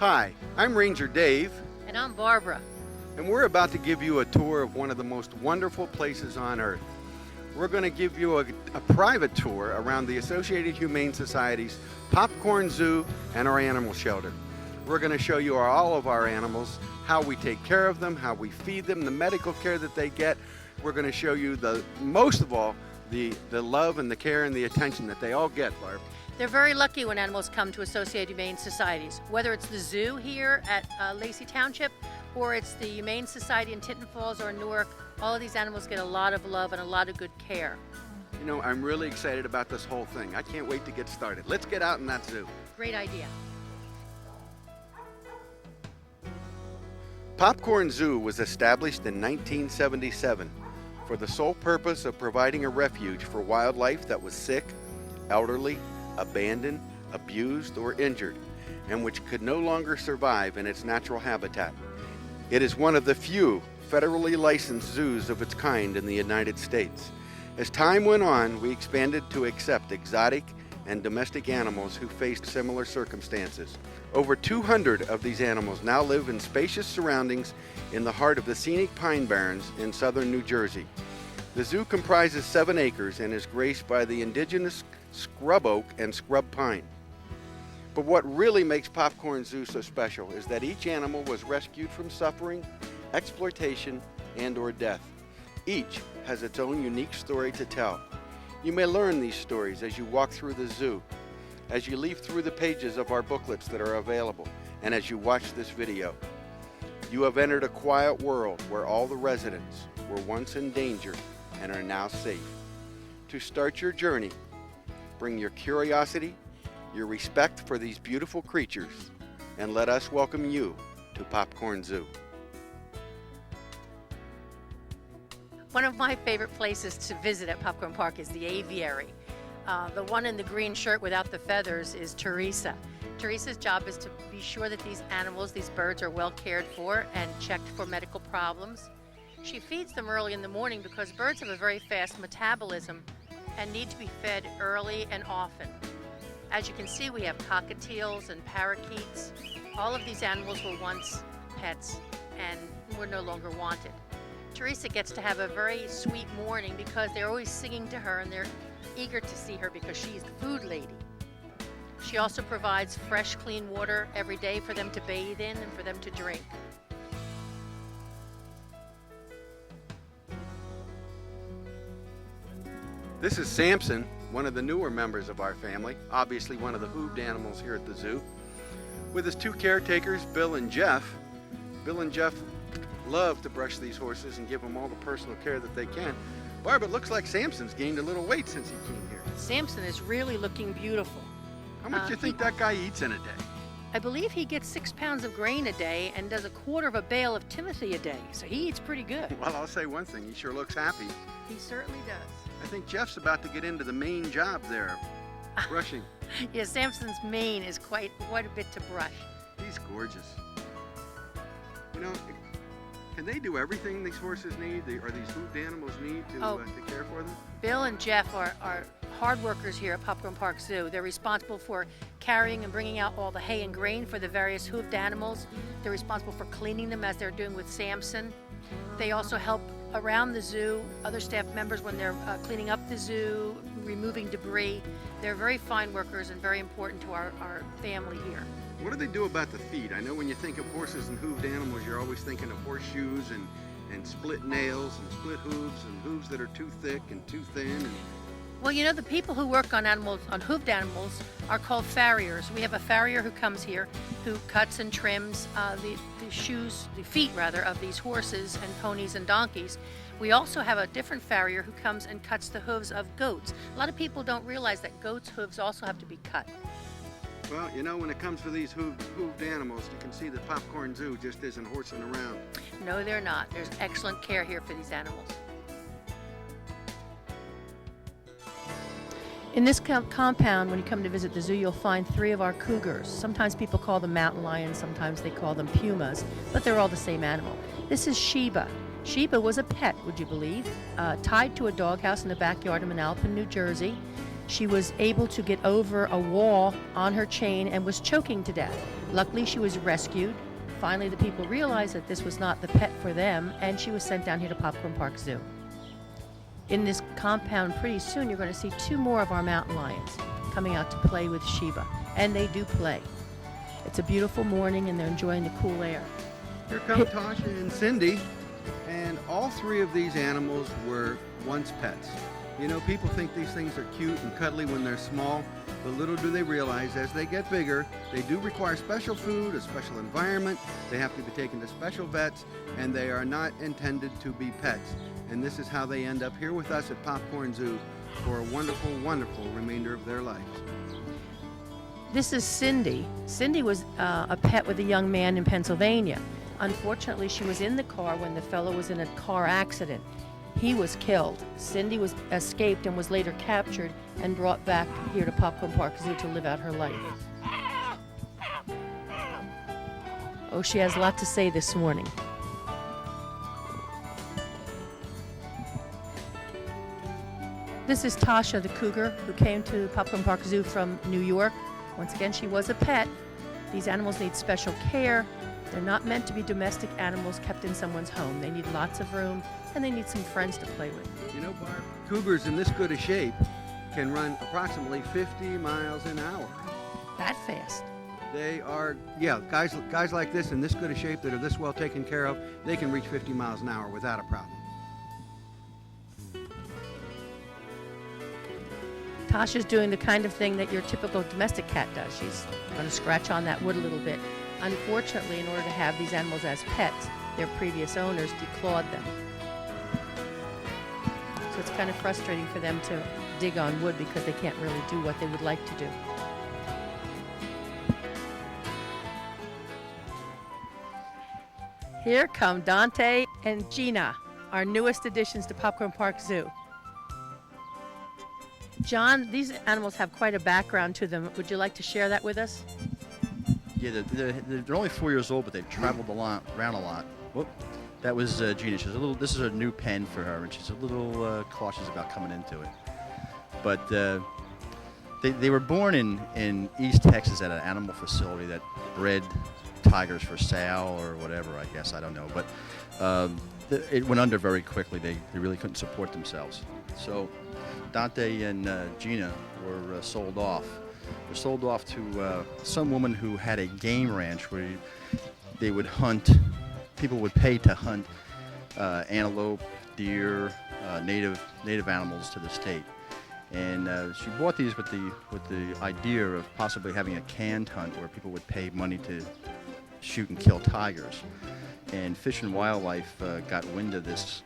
Hi, I'm Ranger Dave, And I'm Barbara. and we're about to give you a tour of one of the most wonderful places on earth. We're going to give you a private tour around the Associated Humane Society's Popcorn Zoo and our animal shelter. We're going to show you all of our animals, how we take care of them, how we feed them, the medical care that they get. We're going to show you most of all, the love and the care and the attention that they all get, Barb. They're very lucky when animals come to Associated Humane Societies, whether it's the zoo here at Lacey Township or it's the Humane Society in Tinton Falls or Newark. All of these animals get a lot of love and a lot of good care. You know, I'm really excited about this whole thing. I can't wait to get started. Let's get out in that zoo. Great idea. Popcorn Zoo was established in 1977 for the sole purpose of providing a refuge for wildlife that was sick, elderly, abandoned, abused, or injured, and which could no longer survive in its natural habitat. It is one of the few federally licensed zoos of its kind in the United States. As time went on, we expanded to accept exotic and domestic animals who faced similar circumstances. Over 200 of these animals now live in spacious surroundings in the heart of the scenic Pine Barrens in southern New Jersey. The zoo comprises 7 acres and is graced by the indigenous scrub oak and scrub pine. But what really makes Popcorn Zoo so special is that each animal was rescued from suffering, exploitation, and/or death. Each has its own unique story to tell. You may learn these stories as you walk through the zoo, as you leaf through the pages of our booklets that are available, and as you watch this video. You have entered a quiet world where all the residents were once in danger and are now safe. To start your journey, bring your curiosity, your respect for these beautiful creatures, and let us welcome you to Popcorn Zoo. One of my favorite places to visit at Popcorn Park is the aviary. The one in the green shirt without the feathers is Teresa. Teresa's job is to be sure that these animals, these birds, are well cared for and checked for medical problems. She feeds them early in the morning because birds have a very fast metabolism and need to be fed early and often. As you can see, we have cockatiels and parakeets. All of these animals were once pets and were no longer wanted. Teresa gets to have a very sweet morning because they're always singing to her and they're eager to see her because she's the food lady. She also provides fresh, clean water every day for them to bathe in and for them to drink. This is Samson, one of the newer members of our family, obviously one of the hooved animals here at the zoo. With his 2 caretakers, Bill and Jeff. Bill and Jeff love to brush these horses and give them all the personal care that they can. Barb, it looks like Samson's gained a little weight since he came here. Samson is really looking beautiful. How much do you think that guy eats in a day? I believe he gets 6 pounds of grain a day and does a quarter of a bale of Timothy a day, so he eats pretty good. Well, I'll say one thing, he sure looks happy. He certainly does. I think Jeff's about to get into the main job there, brushing. Yeah, Samson's mane is quite a bit to brush. He's gorgeous. You know, can they do everything these horses need, or these hooved animals need to care for them? Bill and Jeff are hard workers here at Popcorn Park Zoo. They're responsible for carrying and bringing out all the hay and grain for the various hooved animals. They're responsible for cleaning them as they're doing with Samson. They also help around the zoo, other staff members when they're cleaning up the zoo, removing debris. They're very fine workers and very important to our family here. What do they do about the feet? I know when you think of horses and hooved animals, you're always thinking of horseshoes and split nails and split hooves and hooves that are too thick and too thin. Well, you know, the people who work on hooved animals, are called farriers. We have a farrier who comes here who cuts and trims the feet of these horses and ponies and donkeys. We also have a different farrier who comes and cuts the hooves of goats. A lot of people don't realize that goats' hooves also have to be cut. Well, you know, when it comes to these hooved animals, you can see that Popcorn Zoo just isn't horsing around. No, they're not. There's excellent care here for these animals. In this compound, when you come to visit the zoo, you'll find 3 of our cougars. Sometimes people call them mountain lions, sometimes they call them pumas, but they're all the same animal. This is Sheba. Sheba was a pet, would you believe, tied to a doghouse in the backyard of Manalapan, New Jersey. She was able to get over a wall on her chain and was choking to death. Luckily, she was rescued. Finally, the people realized that this was not the pet for them, and she was sent down here to Popcorn Park Zoo. In this compound, pretty soon, you're going to see 2 more of our mountain lions coming out to play with Sheba, and they do play. It's a beautiful morning, and they're enjoying the cool air. Here come Tasha and Cindy, and all 3 of these animals were once pets. You know, people think these things are cute and cuddly when they're small, but little do they realize as they get bigger, they do require special food, a special environment, they have to be taken to special vets, and they are not intended to be pets. And this is how they end up here with us at Popcorn Zoo for a wonderful, wonderful remainder of their lives. This is Cindy. Cindy was a pet with a young man in Pennsylvania. Unfortunately, she was in the car when the fellow was in a car accident. He was killed. Cindy was escaped and was later captured and brought back here to Popcorn Park Zoo to live out her life. Oh, she has a lot to say this morning. This is Tasha, the cougar, who came to Popcorn Park Zoo from New York. Once again, she was a pet. These animals need special care. They're not meant to be domestic animals kept in someone's home. They need lots of room, and they need some friends to play with. You know, Barb, cougars in this good a shape can run approximately 50 miles an hour. That fast? They are, yeah, guys like this in this good a shape that are this well taken care of, they can reach 50 miles an hour without a problem. Tasha's doing the kind of thing that your typical domestic cat does. She's going to scratch on that wood a little bit. Unfortunately, in order to have these animals as pets, their previous owners declawed them. So it's kind of frustrating for them to dig on wood because they can't really do what they would like to do. Here come Dante and Gina, our newest additions to Popcorn Park Zoo. John, these animals have quite a background to them. Would you like to share that with us? Yeah, they're only 4 years old, but they've traveled around a lot. Whoop. That was Gina. She's a little. This is a new pen for her, and she's a little cautious about coming into it. But they were born in East Texas at an animal facility that bred tigers for sale or whatever. I guess I don't know, but it went under very quickly. They really couldn't support themselves. So Dante and Gina were sold off. They're sold off to some woman who had a game ranch where they would hunt. People would pay to hunt antelope, deer, native animals to the state. And she bought these with the idea of possibly having a canned hunt where people would pay money to shoot and kill tigers. And Fish and Wildlife got wind of this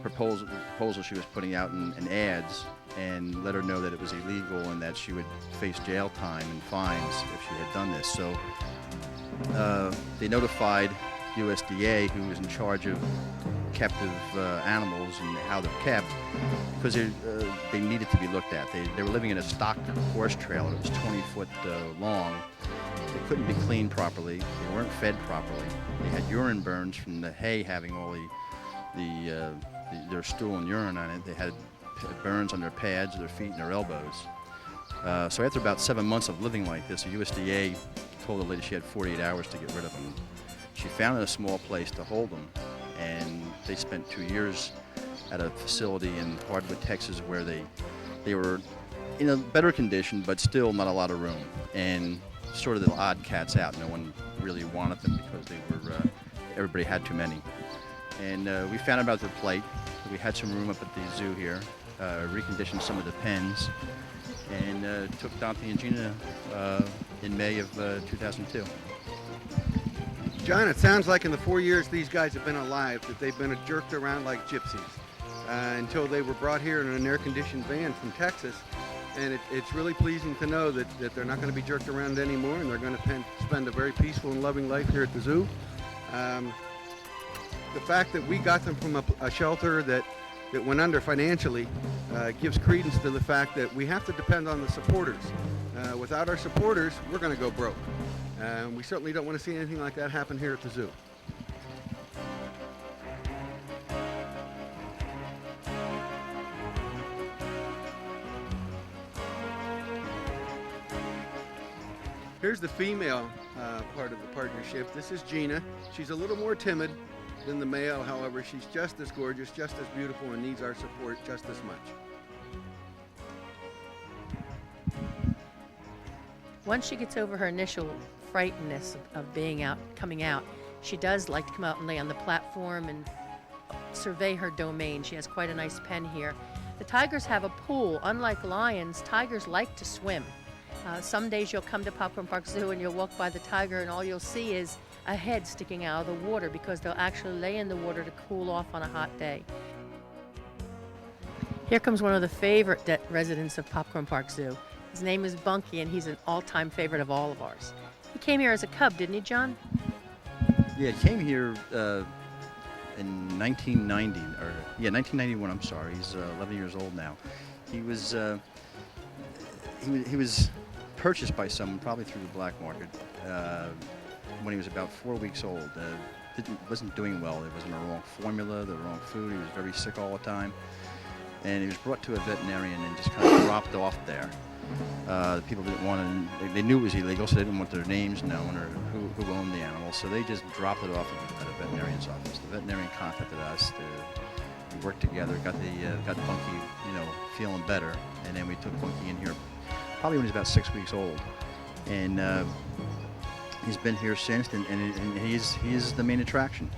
proposal she was putting out in ads, and let her know that it was illegal and that she would face jail time and fines if she had done this. So they notified USDA, who was in charge of captive animals and how they're kept, because they needed to be looked at. They were living in a stock horse trailer that was 20 foot long. They couldn't be cleaned properly. They weren't fed properly. They had urine burns from the hay having all their stool and urine on it. They had burns on their pads, their feet, and their elbows. So after about 7 months of living like this, the USDA told the lady she had 48 hours to get rid of them. She found a small place to hold them, and they spent 2 years at a facility in Hardwood, Texas, where they were in a better condition, but still not a lot of room, and sort of the odd cats out. No one really wanted them because they were everybody had too many. And we found out about their plight. We had some room up at the zoo here, reconditioned some of the pens, and took Dante and Gina in May of 2002. John, it sounds like in the 4 years these guys have been alive that they've been jerked around like gypsies until they were brought here in an air-conditioned van from Texas. And it's really pleasing to know that they're not going to be jerked around anymore, and they're going to spend a very peaceful and loving life here at the zoo. The fact that we got them from a shelter that went under financially gives credence to the fact that we have to depend on the supporters. Without our supporters, we're going to go broke. We certainly don't want to see anything like that happen here at the zoo. Here's the female part of the partnership. This is Gina. She's a little more timid than the male, however, she's just as gorgeous, just as beautiful, and needs our support just as much. Once she gets over her initial frightenedness of being out, coming out, she does like to come out and lay on the platform and survey her domain. She has quite a nice pen here. The tigers have a pool. Unlike lions, tigers like to swim. Some days you'll come to Popcorn Park Zoo and you'll walk by the tiger and all you'll see is a head sticking out of the water because they'll actually lay in the water to cool off on a hot day. Here comes one of the favorite residents of Popcorn Park Zoo. His name is Bunky and he's an all-time favorite of all of ours. He came here as a cub, didn't he, John? Yeah, he came here in 1991. I'm sorry, he's 11 years old now. He was purchased by someone, probably through the black market, when he was about 4 weeks old. Wasn't doing well. It was in the wrong formula, the wrong food. He was very sick all the time, and he was brought to a veterinarian and just kind of dropped off there. The people didn't want to. They knew it was illegal, so they didn't want their names known or who owned the animal. So they just dropped it off at a veterinarian's office. The veterinarian contacted us. We worked together, got Bunky, feeling better, and then we took Bunky in here probably when he was about 6 weeks old, and he's been here since, and he's the main attraction.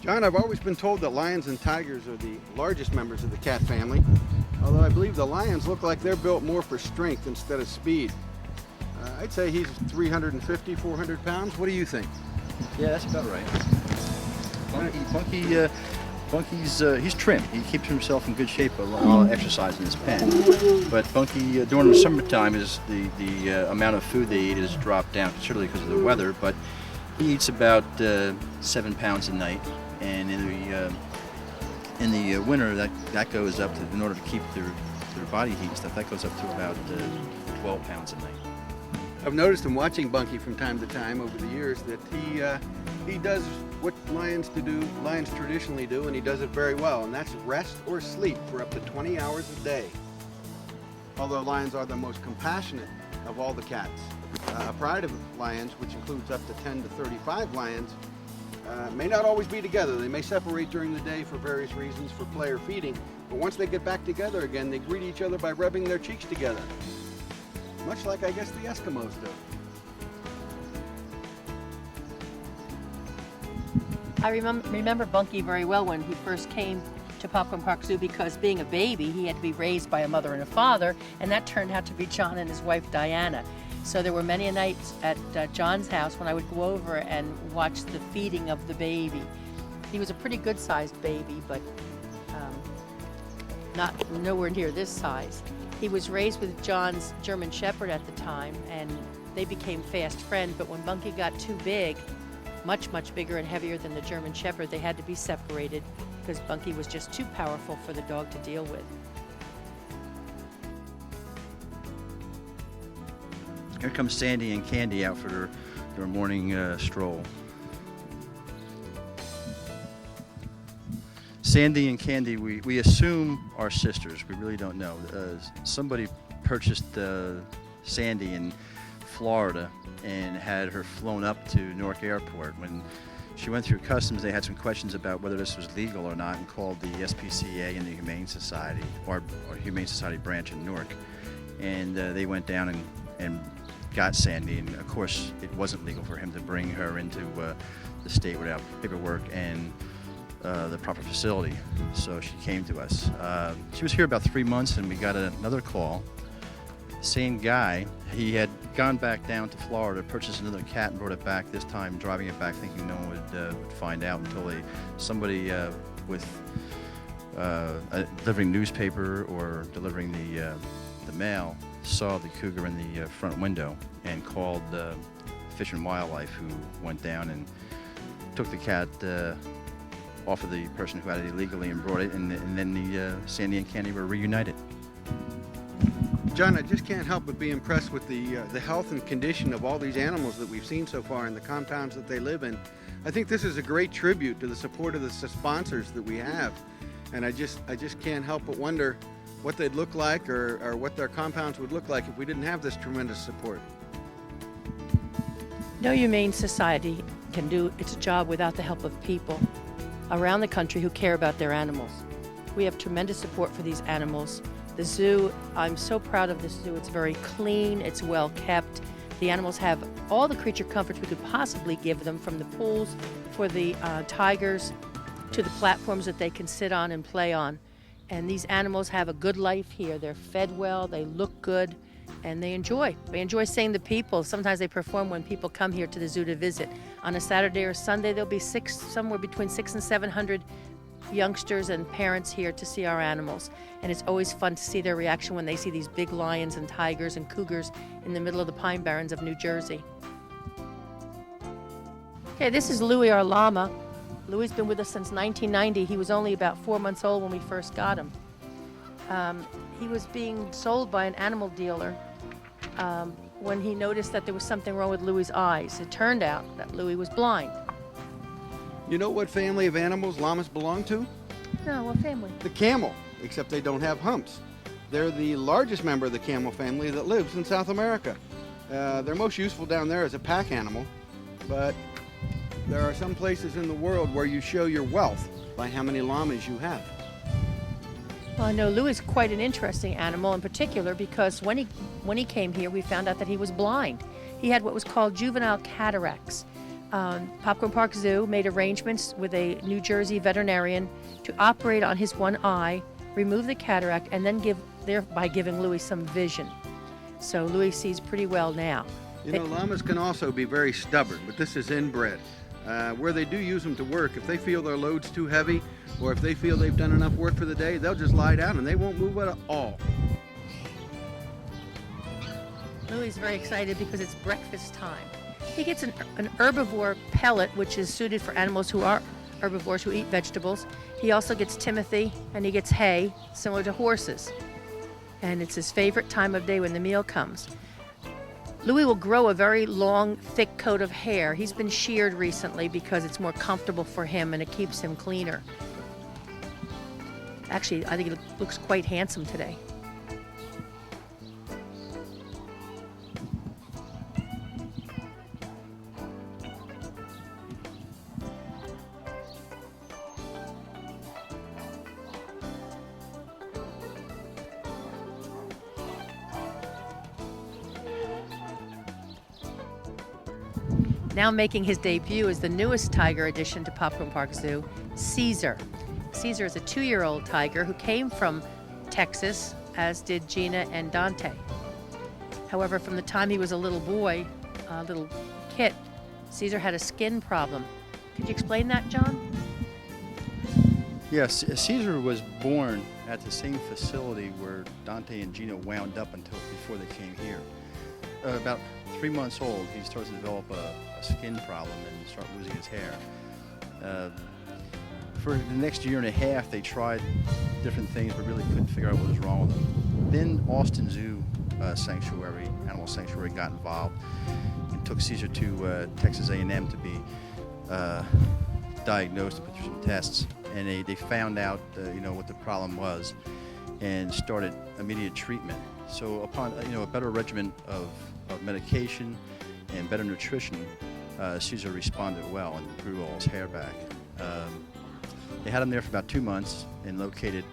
John, I've always been told that lions and tigers are the largest members of the cat family, although I believe the lions look like they're built more for strength instead of speed. I'd say he's 350, 400 pounds. What do you think? Yeah, that's about right. Bunky's he's trim. He keeps himself in good shape a lot of exercise in his pen. But Bunky, during the summertime, is the amount of food they eat has dropped down considerably because of the weather. But he eats about 7 pounds a night, and in the winter that goes up to, in order to keep their body heat and stuff, that goes up to about 12 pounds a night. I've noticed in watching Bunky from time to time over the years that he does what lions traditionally do, and he does it very well, and that's rest or sleep for up to 20 hours a day. Although lions are the most compassionate of all the cats. A pride of lions, which includes up to 10 to 35 lions, may not always be together. They may separate during the day for various reasons, for play or feeding, but once they get back together again, they greet each other by rubbing their cheeks together. Much like, I guess, the Eskimos do. I remember Bunky very well when he first came to Popcorn Park Zoo because being a baby, he had to be raised by a mother and a father, and that turned out to be John and his wife, Diana. So there were many nights at John's house when I would go over and watch the feeding of the baby. He was a pretty good-sized baby, but nowhere near this size. He was raised with John's German Shepherd at the time, and they became fast friends, but when Bunky got too big, much bigger and heavier than the German Shepherd, they had to be separated because Bunky was just too powerful for the dog to deal with. Here comes Sandy and Candy out for their morning stroll. Sandy and Candy, we assume are sisters. We really don't know. Somebody purchased Sandy in Florida and had her flown up to Newark Airport. When she went through customs, they had some questions about whether this was legal or not, and called the SPCA and the Humane Society, or Humane Society branch in Newark. And they went down and got Sandy, and of course it wasn't legal for him to bring her into the state without paperwork and the proper facility, so she came to us. She was here about 3 months, and we got another call. Same guy, he had gone back down to Florida, purchased another cat and brought it back, this time driving it back thinking no one would find out, until somebody with delivering newspaper or delivering the mail saw the cougar in the front window and called Fish and Wildlife, who went down and took the cat off of the person who had it illegally and brought it, and then the Sandy and Candy were reunited. John, I just can't help but be impressed with the health and condition of all these animals that we've seen so far and the compounds that they live in. I think this is a great tribute to the support of the sponsors that we have, and I just can't help but wonder what they'd look like or what their compounds would look like if we didn't have this tremendous support. No humane society can do its job without the help of people around the country who care about their animals. We have tremendous support for these animals. The zoo, I'm so proud of this zoo. It's very clean, it's well kept. The animals have all the creature comforts we could possibly give them, from the pools for the tigers to the platforms that they can sit on and play on. And these animals have a good life here. They're fed well, they look good, and they enjoy. They enjoy seeing the people. Sometimes they perform when people come here to the zoo to visit. On a Saturday or Sunday, there'll be somewhere between 600 and 700 youngsters and parents here to see our animals. And it's always fun to see their reaction when they see these big lions and tigers and cougars in the middle of the Pine Barrens of New Jersey. Okay, this is Louie, our llama. Louie's been with us since 1990. He was only about 4 months old when we first got him. He was being sold by an animal dealer when he noticed that there was something wrong with Louie's eyes. It turned out that Louie was blind. You know what family of animals llamas belong to? No, what family? The camel, except they don't have humps. They're the largest member of the camel family that lives in South America. They're most useful down there as a pack animal, but there are some places in the world where you show your wealth by how many llamas you have. Well, I know Louie is quite an interesting animal, in particular because when he came here, we found out that he was blind. He had what was called juvenile cataracts. Popcorn Park Zoo made arrangements with a New Jersey veterinarian to operate on his one eye, remove the cataract, and then thereby giving Louie some vision. So Louie sees pretty well now. You know, llamas can also be very stubborn, but this is inbred. Where they do use them to work, if they feel their load's too heavy, or if they feel they've done enough work for the day, they'll just lie down and they won't move at all. Louie's very excited because it's breakfast time. He gets an herbivore pellet, which is suited for animals who are herbivores, who eat vegetables. He also gets timothy, and he gets hay, similar to horses. And it's his favorite time of day when the meal comes. Louie will grow a very long, thick coat of hair. He's been sheared recently because it's more comfortable for him and it keeps him cleaner. Actually, I think he looks quite handsome today. Now making his debut is the newest tiger addition to Popcorn Park Zoo, Caesar. Caesar is a 2-year-old tiger who came from Texas, as did Gina and Dante. However, from the time he was a little boy, a little kit, Caesar had a skin problem. Could you explain that, John? Yes, Caesar was born at the same facility where Dante and Gina wound up until before they came here. About 3 months old, he started to develop a skin problem and start losing his hair. For the next year and a half, they tried different things, but really couldn't figure out what was wrong with him. Then Austin Zoo Animal Sanctuary, got involved and took Caesar to Texas A&M to be diagnosed and put through some tests. And they found out, what the problem was, and started immediate treatment. So upon a better regimen of medication and better nutrition, Caesar responded well and grew all his hair back. They had him there for about 2 months and located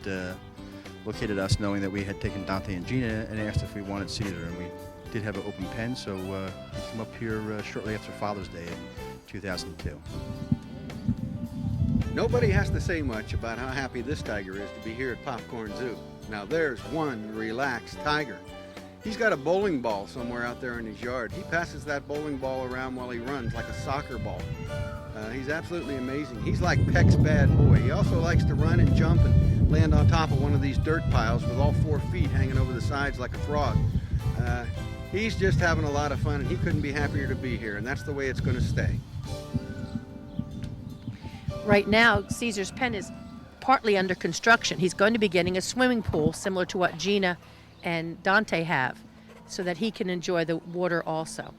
us, knowing that we had taken Dante and Gina, and asked if we wanted Caesar. And we did have an open pen, so he came up here shortly after Father's Day in 2002. Nobody has to say much about how happy this tiger is to be here at Popcorn Zoo. Now there's one relaxed tiger. He's got a bowling ball somewhere out there in his yard. He passes that bowling ball around while he runs like a soccer ball. He's absolutely amazing. He's like Peck's bad boy. He also likes to run and jump and land on top of one of these dirt piles with all 4 feet hanging over the sides like a frog. He's just having a lot of fun, and he couldn't be happier to be here, and that's the way it's going to stay. Right now, Caesar's pen is partly under construction. He's going to be getting a swimming pool similar to what Gina and Dante have, so that he can enjoy the water also.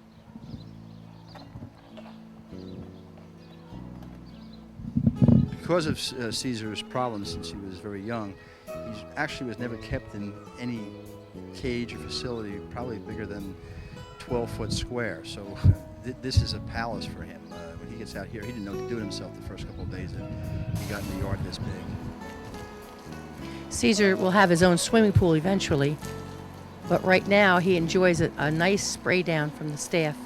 Because of Caesar's problems since he was very young, He actually was never kept in any cage or facility, probably bigger than 12-foot square. So this is a palace for him. When he gets out here, he didn't know what to do with himself the first couple of days that he got in the yard this big. Caesar will have his own swimming pool eventually, but right now he enjoys a nice spray down from the staff.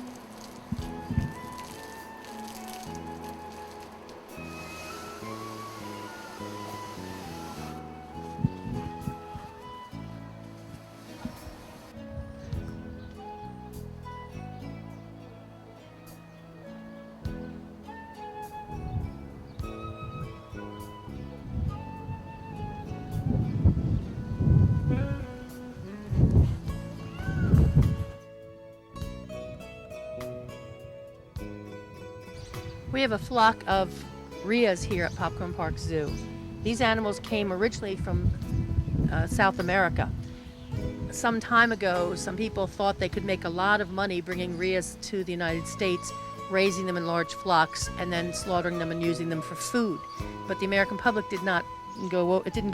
We have a flock of rheas here at Popcorn Park Zoo. These animals came originally from South America. Some time ago, some people thought they could make a lot of money bringing rheas to the United States, raising them in large flocks, and then slaughtering them and using them for food. But the American public didn't go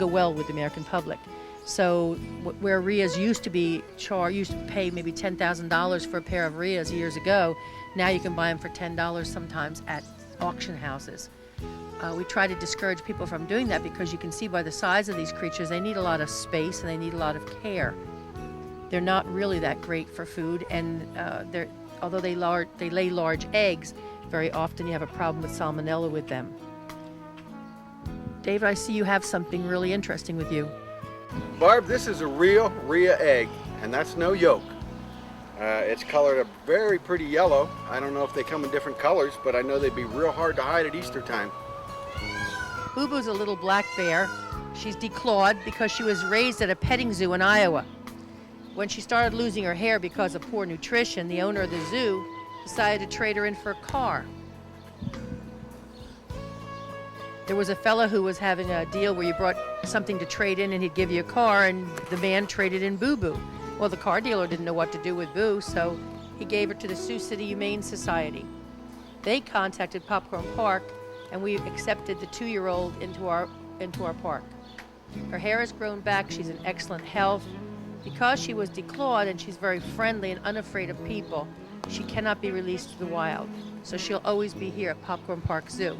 well with the American public. So where rheas used to pay maybe $10,000 for a pair of rheas years ago, now you can buy them for $10 sometimes at auction houses. We try to discourage people from doing that because you can see by the size of these creatures, they need a lot of space and they need a lot of care. They're not really that great for food, and although they lay large eggs, very often you have a problem with salmonella with them. David, I see you have something really interesting with you. Barb, this is a real rhea egg, and that's no yolk. It's colored a very pretty yellow. I don't know if they come in different colors, but I know they'd be real hard to hide at Easter time. Boo Boo's a little black bear. She's declawed because she was raised at a petting zoo in Iowa. When she started losing her hair because of poor nutrition, the owner of the zoo decided to trade her in for a car. There was a fellow who was having a deal where you brought something to trade in and he'd give you a car, and the man traded in Boo Boo. Well, the car dealer didn't know what to do with Boo, so he gave her to the Sioux City Humane Society. They contacted Popcorn Park, and we accepted the 2-year-old into our park. Her hair has grown back. She's in excellent health. Because she was declawed and she's very friendly and unafraid of people, she cannot be released to the wild. So she'll always be here at Popcorn Park Zoo.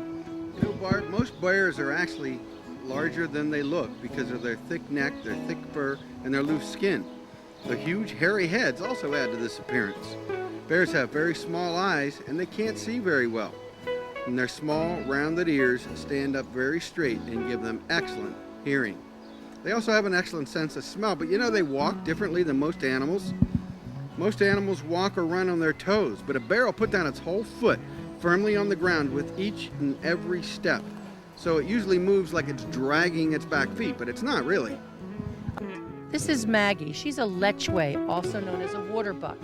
You know, Bart, most bears are actually larger than they look because of their thick neck, their thick fur, and their loose skin. The huge hairy heads also add to this appearance. Bears have very small eyes and they can't see very well. And their small, rounded ears stand up very straight and give them excellent hearing. They also have an excellent sense of smell, but you know they walk differently than most animals. Most animals walk or run on their toes, but a bear will put down its whole foot firmly on the ground with each and every step. So it usually moves like it's dragging its back feet, but it's not really. This is Maggie. She's a lechwe, also known as a water buck.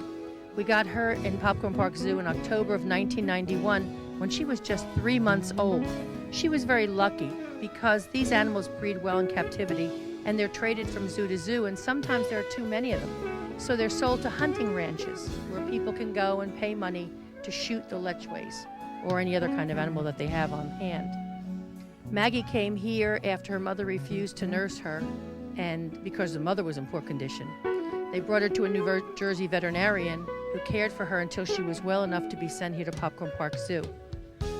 We got her in Popcorn Park Zoo in October of 1991 when she was just 3 months old. She was very lucky because these animals breed well in captivity and they're traded from zoo to zoo, and sometimes there are too many of them. So they're sold to hunting ranches where people can go and pay money to shoot the lechwes or any other kind of animal that they have on hand. Maggie came here after her mother refused to nurse her, and because the mother was in poor condition. They brought her to a New Jersey veterinarian who cared for her until she was well enough to be sent here to Popcorn Park Zoo.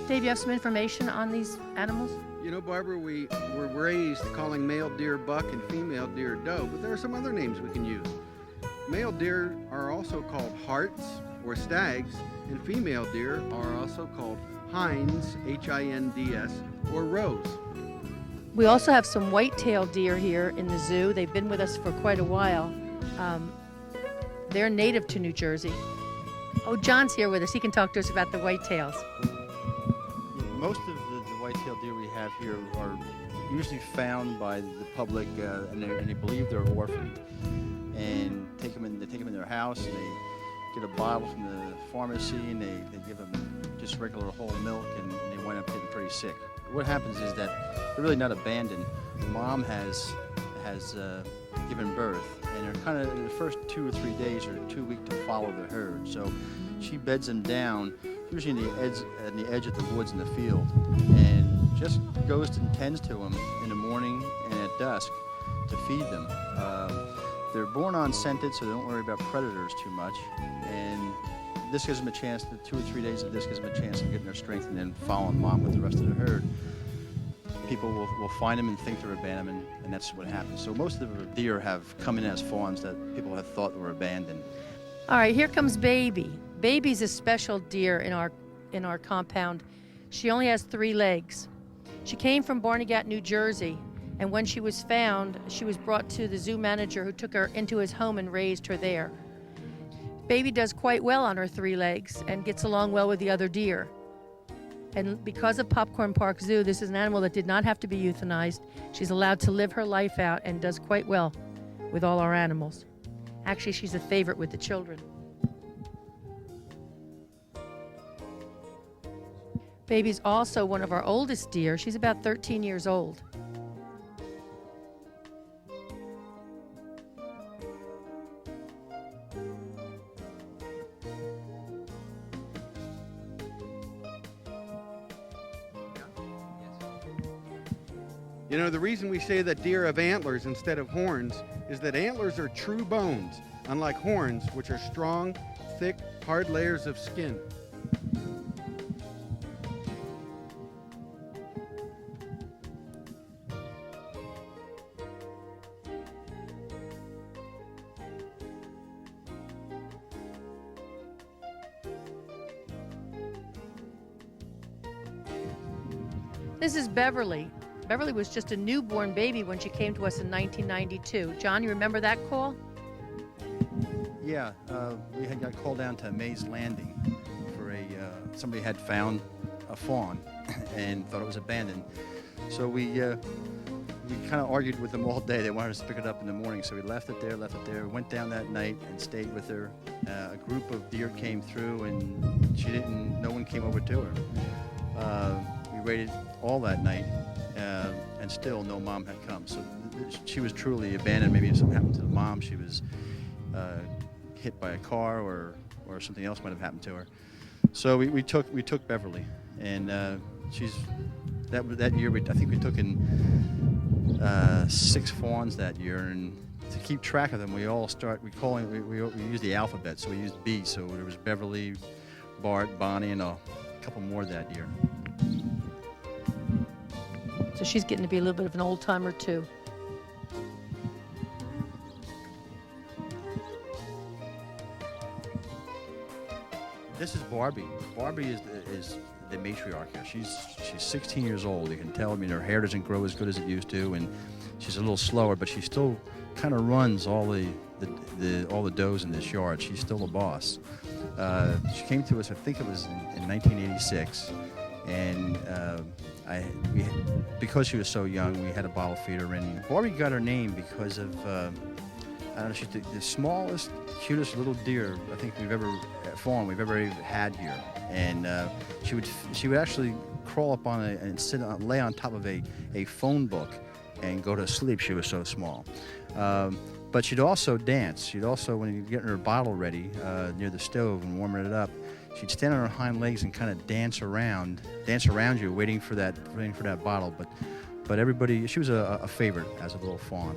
Dave, you have some information on these animals? You know, Barbara, we were raised calling male deer buck and female deer doe, but there are some other names we can use. Male deer are also called harts or stags, and female deer are also called hinds, H-I-N-D-S, or roes. We also have some white-tailed deer here in the zoo. They've been with us for quite a while. They're native to New Jersey. Oh, John's here with us. He can talk to us about the whitetails. Most of the white-tailed deer we have here are usually found by the public, and they believe they're orphaned, and they take them in their house, and they get a bottle from the pharmacy, and they give them just regular whole milk, and they wind up getting pretty sick. What happens is that they're really not abandoned. Mom has given birth, and they're kind of the first 2 or 3 days are too weak to follow the herd. So she beds them down, usually in the edge of the woods in the field, and just goes and tends to them in the morning and at dusk. to feed them. They're born on scented, so they don't worry about predators too much. And this gives them a chance, the 2 or 3 days of this gives them a chance of getting their strength and then following mom with the rest of the herd. People will find them and think they're abandoned, and that's what happens. So most of the deer have come in as fawns that people have thought were abandoned. All right, here comes Baby. Baby's a special deer in our compound. She only has 3 legs. She came from Barnegat, New Jersey, and when she was found, she was brought to the zoo manager who took her into his home and raised her there. Baby does quite well on her 3 legs and gets along well with the other deer. And because of Popcorn Park Zoo, this is an animal that did not have to be euthanized. She's allowed to live her life out and does quite well with all our animals. Actually, she's a favorite with the children. Baby's also one of our oldest deer. She's about 13 years old. You know, the reason we say that deer have antlers instead of horns is that antlers are true bones, unlike horns, which are strong, thick, hard layers of skin. This is Beverly. Beverly was just a newborn baby when she came to us in 1992. John, you remember that call? Yeah, we had got called down to Mays Landing for somebody had found a fawn and thought it was abandoned. So we kind of argued with them all day. They wanted us to pick it up in the morning, so we left it there, went down that night and stayed with her. A group of deer came through and no one came over to her. We waited all that night. And still no mom had come. So she was truly abandoned. Maybe something happened to the mom. She was hit by a car or something else might have happened to her. So we took Beverly, and she's that year. I think we took in 6 fawns that year, and to keep track of them, we use the alphabet. So we used B. So there was Beverly, Bart, Bonnie, and a couple more that year. So she's getting to be a little bit of an old timer too. This is Barbie. Barbie is the matriarch here. She's 16 years old. You can tell. I mean, her hair doesn't grow as good as it used to, and she's a little slower, but she still kind of runs all the does in this yard. She's still the boss. She came to us, I think it was in 1986, and because she was so young, we had a bottle feed her in. Barbie got her name because of, I don't know, she's the smallest, cutest little deer I think we've ever had here. And she would actually crawl up on and lay on top of a phone book and go to sleep. She was so small. But she'd also dance. She'd also, when you're getting her bottle ready near the stove and warming it up, she'd stand on her hind legs and kind of dance around you, waiting for that bottle. But everybody, she was a favorite as a little fawn.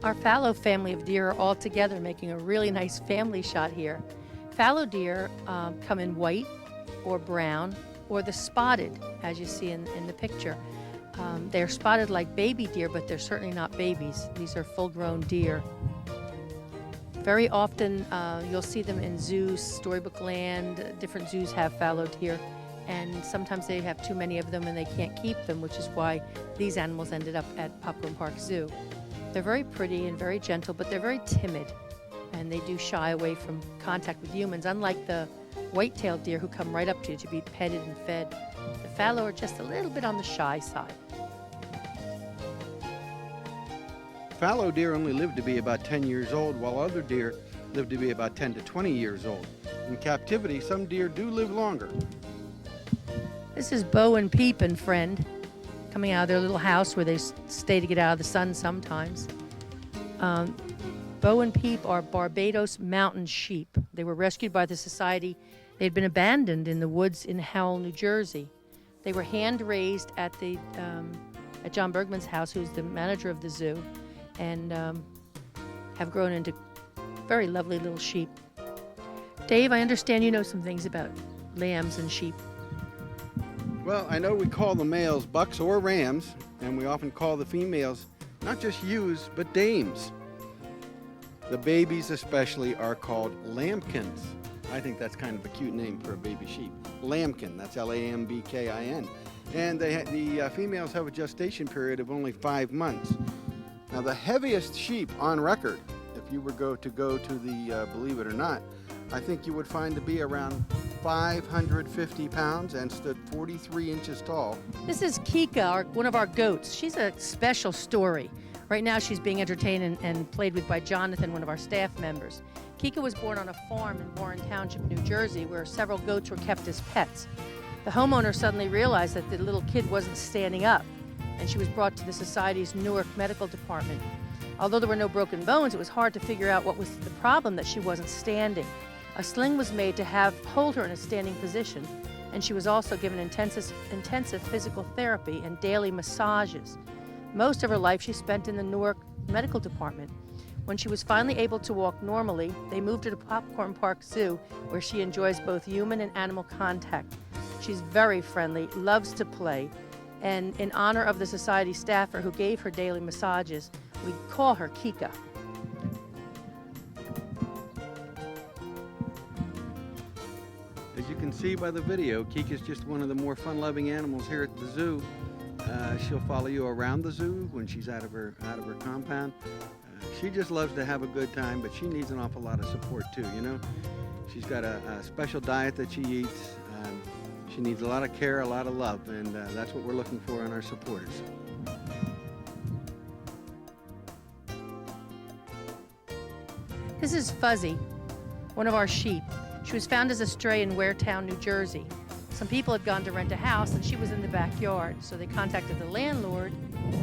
Our fallow family of deer are all together, making a really nice family shot here. Fallow deer come in white or brown or the spotted, as you see in the picture. They're spotted like baby deer, but they're certainly not babies. These are full-grown deer. Very often you'll see them in zoos, Storybook Land. Different zoos have fallow deer, and sometimes they have too many of them and they can't keep them, which is why these animals ended up at Popcorn Park Zoo. They're very pretty and very gentle, but they're very timid, and they do shy away from contact with humans, unlike the white-tailed deer who come right up to you to be petted and fed. The fallow are just a little bit on the shy side. Fallow deer only live to be about 10 years old, while other deer live to be about 10 to 20 years old. In captivity, some deer do live longer. This is Bo and Peep and friend, coming out of their little house where they stay to get out of the sun sometimes. Bo and Peep are Barbados mountain sheep. They were rescued by the society. They'd been abandoned in the woods in Howell, New Jersey. They were hand-raised at the at John Bergman's house, who's the manager of the zoo, and have grown into very lovely little sheep. Dave, I understand you know some things about lambs and sheep. Well, I know we call the males bucks or rams, and we often call the females not just ewes, but dames. The babies especially are called lambkins. I think that's kind of a cute name for a baby sheep. Lambkin, that's Lambkin. And the females have a gestation period of only 5 months. Now, the heaviest sheep on record, if you were to go to the, believe it or not, I think you would find to be around 550 pounds and stood 43 inches tall. This is Kika, one of our goats. She's a special story. Right now she's being entertained and played with by Jonathan, one of our staff members. Kika was born on a farm in Warren Township, New Jersey, where several goats were kept as pets. The homeowner suddenly realized that the little kid wasn't standing up, and she was brought to the Society's Newark Medical Department. Although there were no broken bones, it was hard to figure out what was the problem that she wasn't standing. A sling was made to hold her in a standing position, and she was also given intensive physical therapy and daily massages. Most of her life she spent in the Newark Medical Department. When she was finally able to walk normally, they moved her to Popcorn Park Zoo, where she enjoys both human and animal contact. She's very friendly, loves to play, and in honor of the society staffer who gave her daily massages, we call her Kika. As you can see by the video, Kika's just one of the more fun-loving animals here at the zoo. She'll follow you around the zoo when she's out of her compound. She just loves to have a good time, but she needs an awful lot of support too, you know. She's got a special diet that she eats. She needs a lot of care, a lot of love, and that's what we're looking for in our supporters. This is Fuzzy, one of our sheep. She was found as a stray in Waretown, New Jersey. Some people had gone to rent a house and she was in the backyard, so they contacted the landlord.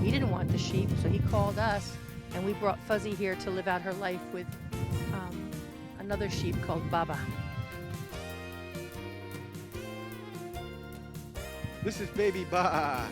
He didn't want the sheep, so he called us, and we brought Fuzzy here to live out her life with another sheep called Baba. This is Baby Ba.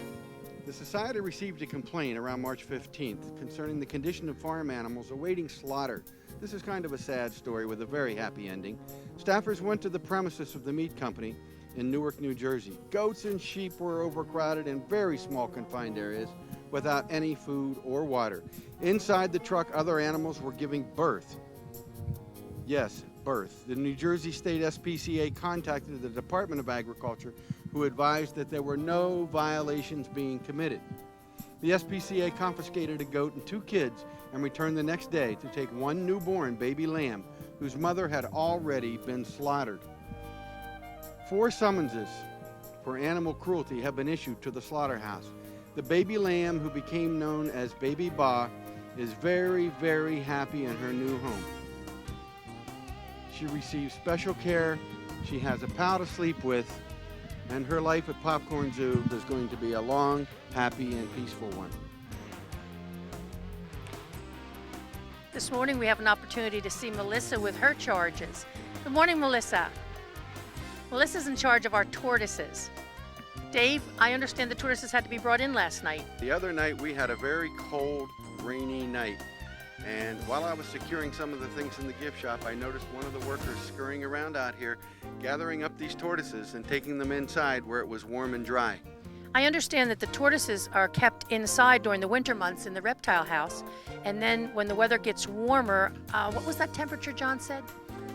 The Society received a complaint around March 15th concerning the condition of farm animals awaiting slaughter. This is kind of a sad story with a very happy ending. Staffers went to the premises of the meat company in Newark, New Jersey. Goats and sheep were overcrowded in very small confined areas without any food or water. Inside the truck, other animals were giving birth. Yes, birth. The New Jersey State SPCA contacted the Department of Agriculture, who advised that there were no violations being committed. The SPCA confiscated a goat and 2 kids and returned the next day to take one newborn baby lamb whose mother had already been slaughtered. 4 summonses for animal cruelty have been issued to the slaughterhouse. The baby lamb, who became known as Baby Ba, is very, very happy in her new home. She receives special care, she has a pal to sleep with, and her life at Popcorn Zoo is going to be a long, happy, and peaceful one. This morning we have an opportunity to see Melissa with her charges. Good morning, Melissa. Melissa's in charge of our tortoises. Dave, I understand the tortoises had to be brought in last night. The other night we had a very cold, rainy night. And while I was securing some of the things in the gift shop, I noticed one of the workers scurrying around out here, gathering up these tortoises and taking them inside where it was warm and dry. I understand that the tortoises are kept inside during the winter months in the reptile house. And then when the weather gets warmer, what was that temperature John said?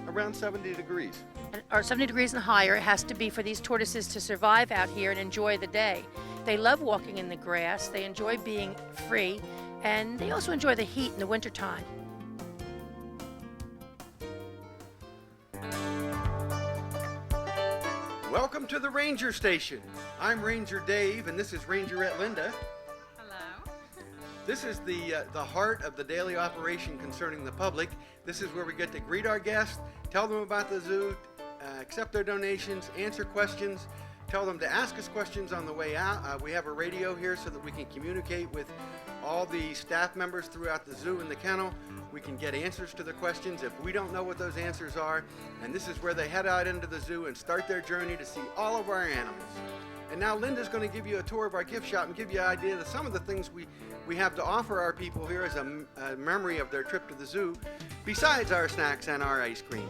Around 70 degrees. Or 70 degrees and higher. It has to be for these tortoises to survive out here and enjoy the day. They love walking in the grass. They enjoy being free. And they also enjoy the heat in the wintertime. Welcome to the Ranger Station. I'm Ranger Dave, and this is Rangerette Linda. Hello. This is the heart of the daily operation concerning the public. This is where we get to greet our guests, tell them about the zoo, accept their donations, answer questions, tell them to ask us questions on the way out. We have a radio here so that we can communicate with all the staff members throughout the zoo and the kennel. We can get answers to their questions if we don't know what those answers are. And this is where they head out into the zoo and start their journey to see all of our animals. And now Linda's going to give you a tour of our gift shop and give you an idea of some of the things we have to offer our people here as a memory of their trip to the zoo, besides our snacks and our ice cream.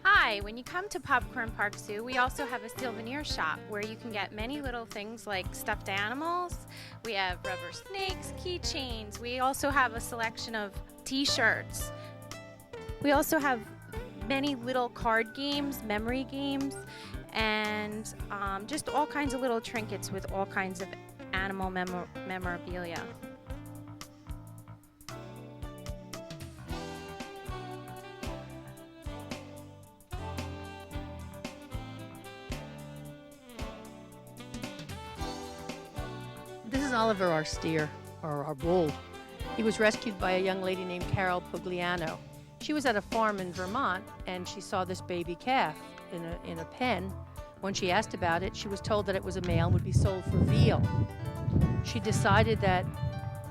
Hi, when you come to Popcorn Park Zoo, we also have a souvenir shop where you can get many little things like stuffed animals. We have rubber snakes, keychains. We also have a selection of t-shirts. We also have many little card games, memory games, and just all kinds of little trinkets with all kinds of animal memorabilia. This is Oliver, our steer, or our bull. He was rescued by a young lady named Carol Pugliano. She was at a farm in Vermont, and she saw this baby calf in a pen. When she asked about it, she was told that it was a male and would be sold for veal. She decided that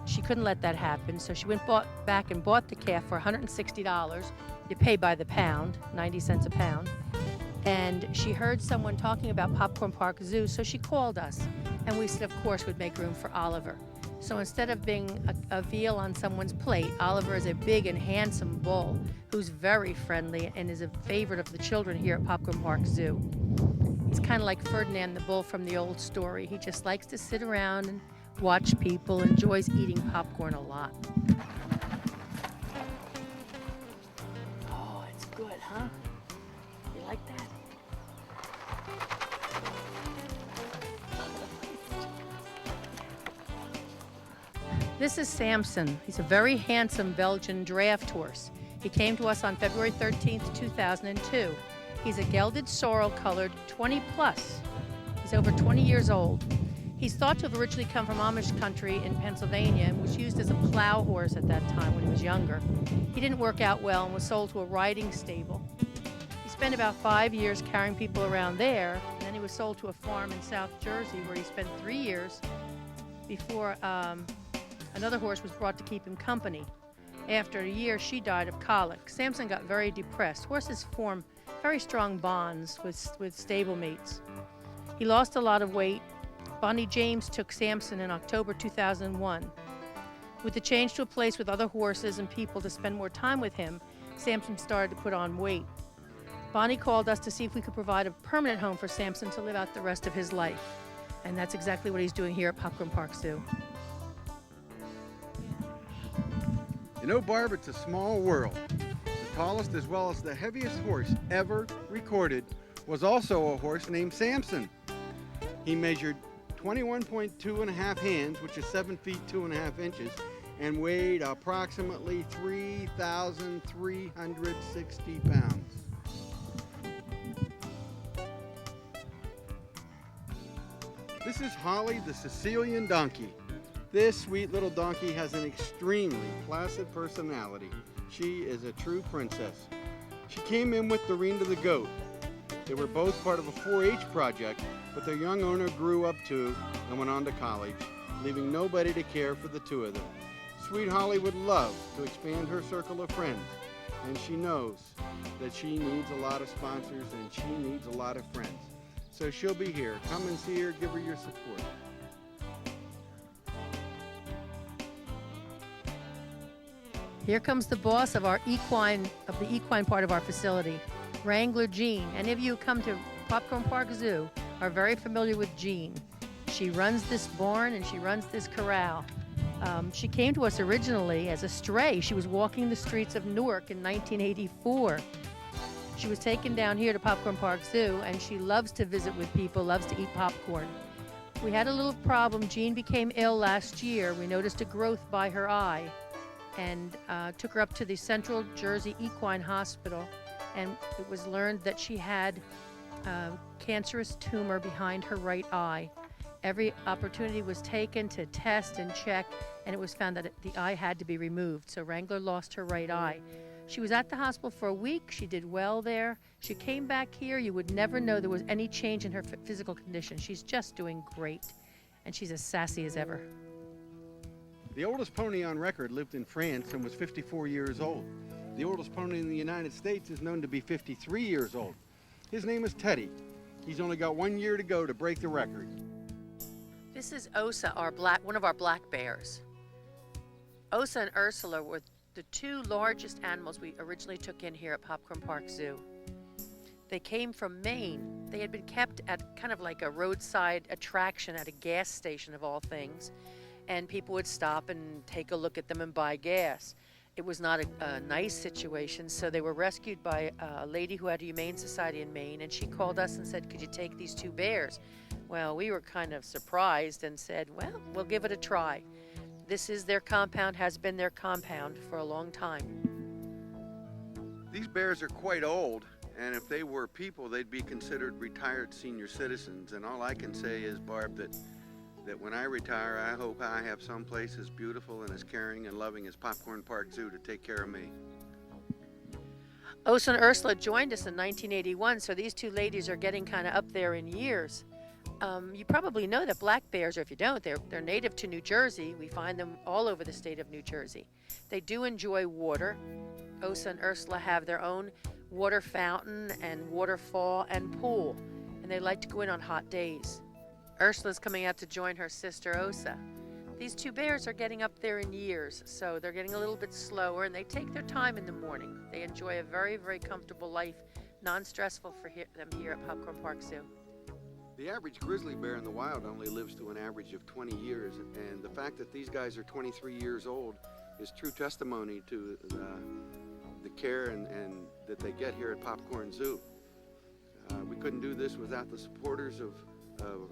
she couldn't let that happen, so she went back and bought the calf for $160. You pay by the pound, 90 cents a pound. And she heard someone talking about Popcorn Park Zoo, so she called us. And we said, of course, we'd make room for Oliver. So instead of being a veal on someone's plate, Oliver is a big and handsome bull who's very friendly and is a favorite of the children here at Popcorn Park Zoo. He's kind of like Ferdinand the bull from the old story. He just likes to sit around and watch people, enjoys eating popcorn a lot. Oh, it's good, huh? You like that? This is Samson. He's a very handsome Belgian draft horse. He came to us on February 13th, 2002. He's a gelded sorrel-colored 20 plus. He's over 20 years old. He's thought to have originally come from Amish country in Pennsylvania and was used as a plow horse at that time when he was younger. He didn't work out well and was sold to a riding stable. He spent about 5 years carrying people around there, and then he was sold to a farm in South Jersey where he spent 3 years before another horse was brought to keep him company. After a year, she died of colic. Samson got very depressed. Horses form very strong bonds with stable mates. He lost a lot of weight. Bonnie James took Samson in October 2001. With the change to a place with other horses and people to spend more time with him, Samson started to put on weight. Bonnie called us to see if we could provide a permanent home for Samson to live out the rest of his life. And that's exactly what he's doing here at Popcorn Park Zoo. You know, Barb, it's a small world. The tallest as well as the heaviest horse ever recorded was also a horse named Samson. He measured 21.2½ hands, which is 7 feet 2½ inches, and weighed approximately 3,360 pounds. This is Holly, the Sicilian donkey. This sweet little donkey has an extremely placid personality. She is a true princess. She came in with Doreen the goat. They were both part of a 4-H project, but their young owner grew up too and went on to college, leaving nobody to care for the two of them. Sweet Holly would love to expand her circle of friends, and she knows that she needs a lot of sponsors and she needs a lot of friends. So she'll be here. Come and see her, give her your support. Here comes the boss of the equine part of our facility, Wrangler Jean. Any of you who come to Popcorn Park Zoo are very familiar with Jean. She runs this barn and she runs this corral. She came to us originally as a stray. She was walking the streets of Newark in 1984. She was taken down here to Popcorn Park Zoo, and she loves to visit with people, loves to eat popcorn. We had a little problem. Jean became ill last year. We noticed a growth by her eye and took her up to the Central Jersey Equine Hospital, and it was learned that she had a cancerous tumor behind her right eye. Every opportunity was taken to test and check, and it was found that the eye had to be removed, so Wrangler lost her right eye. She was at the hospital for a week. She did well there. She came back here. You would never know there was any change in her physical condition. She's just doing great, and she's as sassy as ever. The oldest pony on record lived in France and was 54 years old. The oldest pony in the United States is known to be 53 years old. His name is Teddy. He's only got 1 year to go to break the record. This is Osa, one of our black bears. Osa and Ursula were the two largest animals we originally took in here at Popcorn Park Zoo. They came from Maine. They had been kept at kind of like a roadside attraction at a gas station of all things, and people would stop and take a look at them and buy gas. It was not a nice situation, so they were rescued by a lady who had a humane society in Maine, and she called us and said, could you take these two bears? Well, we were kind of surprised and said, well, we'll give it a try. This is their compound, has been their compound for a long time. These bears are quite old, and if they were people, they'd be considered retired senior citizens. And all I can say is, Barb, that when I retire, I hope I have some place as beautiful and as caring and loving as Popcorn Park Zoo to take care of me. Osa and Ursula joined us in 1981, so these two ladies are getting kind of up there in years. You probably know that black bears, or if you don't, they're native to New Jersey. We find them all over the state of New Jersey. They do enjoy water. Osa and Ursula have their own water fountain and waterfall and pool, and they like to go in on hot days. Ursula's coming out to join her sister Osa. These two bears are getting up there in years, so they're getting a little bit slower, and they take their time in the morning. They enjoy a very, very comfortable life, non-stressful for them here at Popcorn Park Zoo. The average grizzly bear in the wild only lives to an average of 20 years, and the fact that these guys are 23 years old is true testimony to the care and that they get here at Popcorn Zoo. We couldn't do this without the supporters of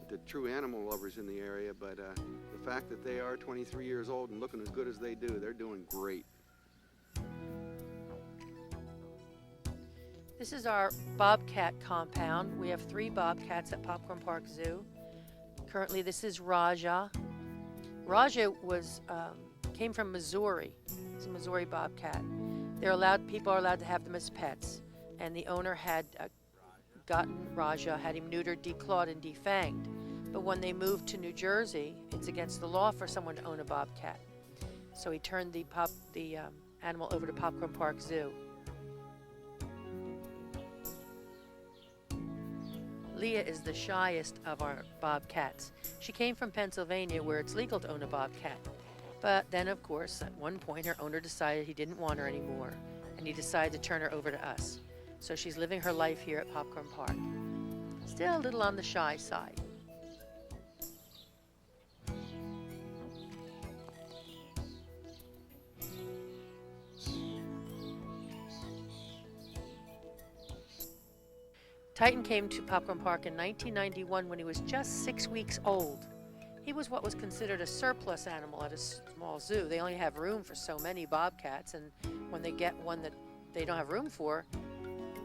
the true animal lovers in the area, but the fact that they are 23 years old and looking as good as they do, they're doing great. This is our Bobcat compound. We have 3 Bobcats at Popcorn Park Zoo. Currently, this is Rhea. Rhea came from Missouri. It's a Missouri Bobcat. People are allowed to have them as pets, and the owner had gotten Rhea, had him neutered, declawed, and defanged. But when they moved to New Jersey, it's against the law for someone to own a Bobcat. So he turned the animal over to Popcorn Park Zoo. Leah is the shyest of our Bobcats. She came from Pennsylvania, where it's legal to own a Bobcat. But then, of course, at one point, her owner decided he didn't want her anymore, and he decided to turn her over to us. So she's living her life here at Popcorn Park. Still a little on the shy side. Titan came to Popcorn Park in 1991 when he was just 6 weeks old. He was what was considered a surplus animal at a small zoo. They only have room for so many Bobcats, and when they get one that they don't have room for,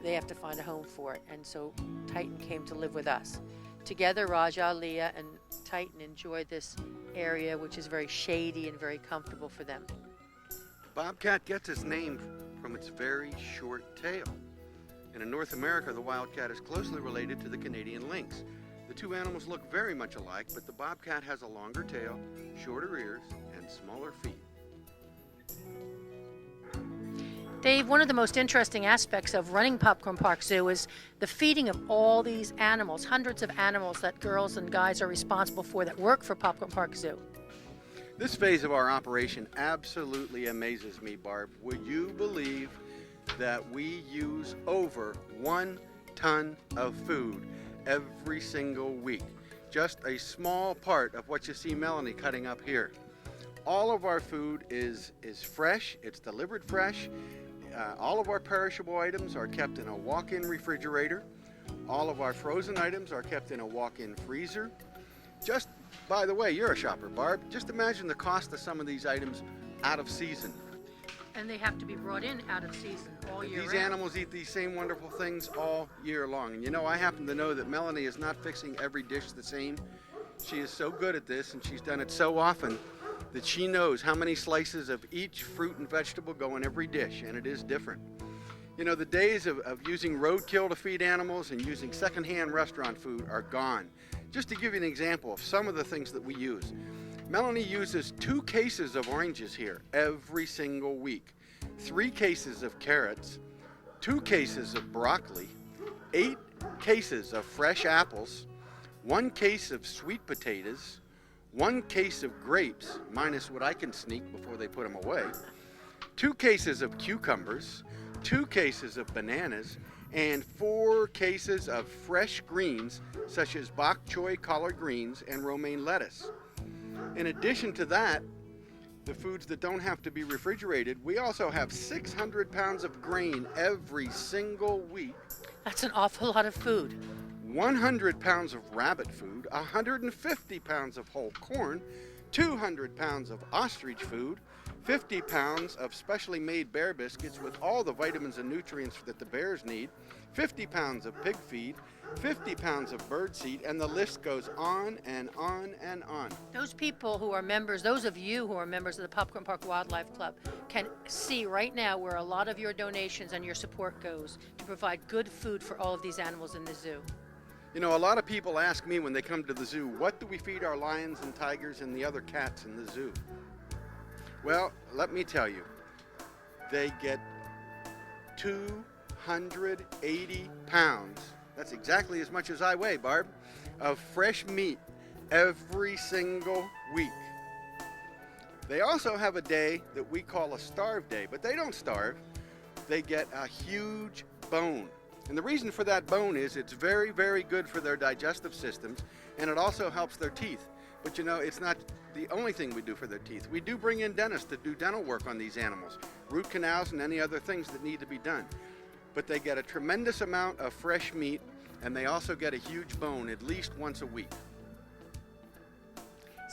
they have to find a home for it. And so Titan came to live with us. Together, Rhea, Leah, and Titan enjoyed this area, which is very shady and very comfortable for them. Bobcat gets its name from its very short tail. And in North America, the wildcat is closely related to the Canadian lynx. The two animals look very much alike, but the bobcat has a longer tail, shorter ears, and smaller feet. Dave, one of the most interesting aspects of running Popcorn Park Zoo is the feeding of all these animals, hundreds of animals that girls and guys are responsible for that work for Popcorn Park Zoo. This phase of our operation absolutely amazes me, Barb. Would you believe that we use over 1 ton of food every single week? Just a small part of what you see Melanie cutting up here. All of our food is fresh, it's delivered fresh. All of our perishable items are kept in a walk-in refrigerator. All of our frozen items are kept in a walk-in freezer. Just, by the way, you're a shopper, Barb. Just imagine the cost of some of these items out of season. And they have to be brought in out of season all year round. These animals eat these same wonderful things all year long. And you know, I happen to know that Melanie is not fixing every dish the same. She is so good at this, and she's done it so often, that she knows how many slices of each fruit and vegetable go in every dish, and it is different. You know, the days of using roadkill to feed animals and using secondhand restaurant food are gone. Just to give you an example of some of the things that we use. Melanie uses 2 cases of oranges here every single week. 3 cases of carrots, 2 cases of broccoli, 8 cases of fresh apples, 1 case of sweet potatoes, 1 case of grapes, minus what I can sneak before they put them away, 2 cases of cucumbers, 2 cases of bananas, and 4 cases of fresh greens such as bok choy collard greens and romaine lettuce. In addition to that, the foods that don't have to be refrigerated, we also have 600 pounds of grain every single week. That's an awful lot of food. 100 pounds of rabbit food, 150 pounds of whole corn, 200 pounds of ostrich food, 50 pounds of specially made bear biscuits with all the vitamins and nutrients that the bears need, 50 pounds of pig feed, 50 pounds of bird seed, and the list goes on and on and on. Those people who are members, those of you who are members of the Popcorn Park Wildlife Club, can see right now where a lot of your donations and your support goes to provide good food for all of these animals in the zoo. You know, a lot of people ask me when they come to the zoo, what do we feed our lions and tigers and the other cats in the zoo? Well, let me tell you, they get 280 pounds, that's exactly as much as I weigh, Barb, of fresh meat every single week. They also have a day that we call a starve day, but they don't starve. They get a huge bone. And the reason for that bone is it's very, very good for their digestive systems, and it also helps their teeth. But you know, it's not the only thing we do for their teeth. We do bring in dentists to do dental work on these animals, root canals and any other things that need to be done. But they get a tremendous amount of fresh meat, and they also get a huge bone at least once a week.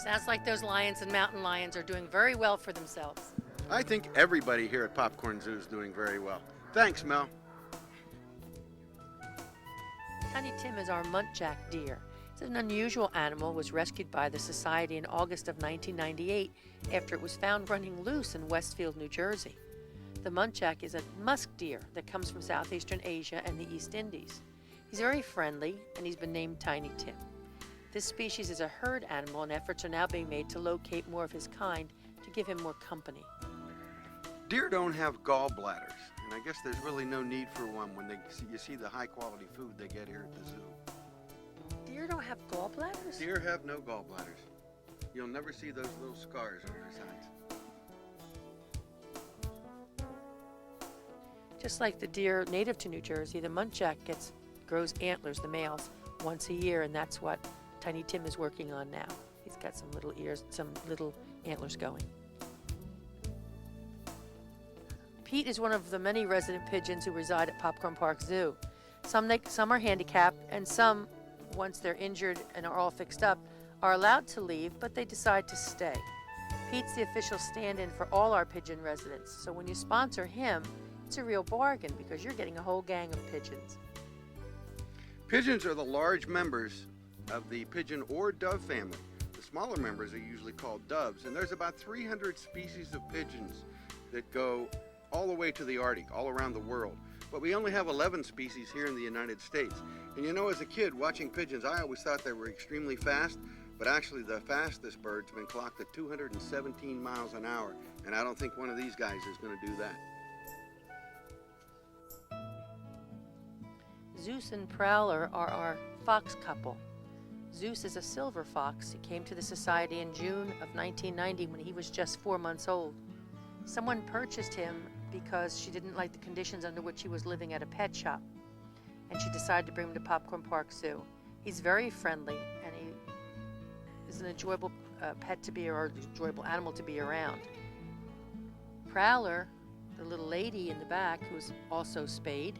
Sounds like those lions and mountain lions are doing very well for themselves. I think everybody here at Popcorn Zoo is doing very well. Thanks, Mel. Tiny Tim is our muntjac deer. It's an unusual animal, was rescued by the Society in August of 1998 after it was found running loose in Westfield, New Jersey. The muntjac is a musk deer that comes from southeastern Asia and the East Indies. He's very friendly, and he's been named Tiny Tim. This species is a herd animal, and efforts are now being made to locate more of his kind to give him more company. Deer don't have gallbladders, and I guess there's really no need for one when you see the high-quality food they get here at the zoo. Deer don't have gallbladders? Deer have no gallbladders. You'll never see those little scars on their sides. Just like the deer native to New Jersey, the muntjac grows antlers, the males, once a year, and that's what Tiny Tim is working on now. He's got some little ears, some little antlers going. Pete is one of the many resident pigeons who reside at Popcorn Park Zoo. Some are handicapped, and some, once they're injured and are all fixed up, are allowed to leave, but they decide to stay. Pete's the official stand-in for all our pigeon residents, so when you sponsor him, it's a real bargain because you're getting a whole gang of pigeons. Pigeons are the large members of the pigeon or dove family. The smaller members are usually called doves, and there's about 300 species of pigeons that go all the way to the Arctic, all around the world. But we only have 11 species here in the United States. And you know, as a kid watching pigeons, I always thought they were extremely fast, but actually the fastest bird's been clocked at 217 miles an hour, and I don't think one of these guys is going to do that. Zeus and Prowler are our fox couple. Zeus is a silver fox. He came to the Society in June of 1990 when he was just 4 months old. Someone purchased him because she didn't like the conditions under which he was living at a pet shop, and she decided to bring him to Popcorn Park Zoo. He's very friendly, and he is an enjoyable pet to be, or enjoyable animal to be around. Prowler, the little lady in the back, who's also spayed,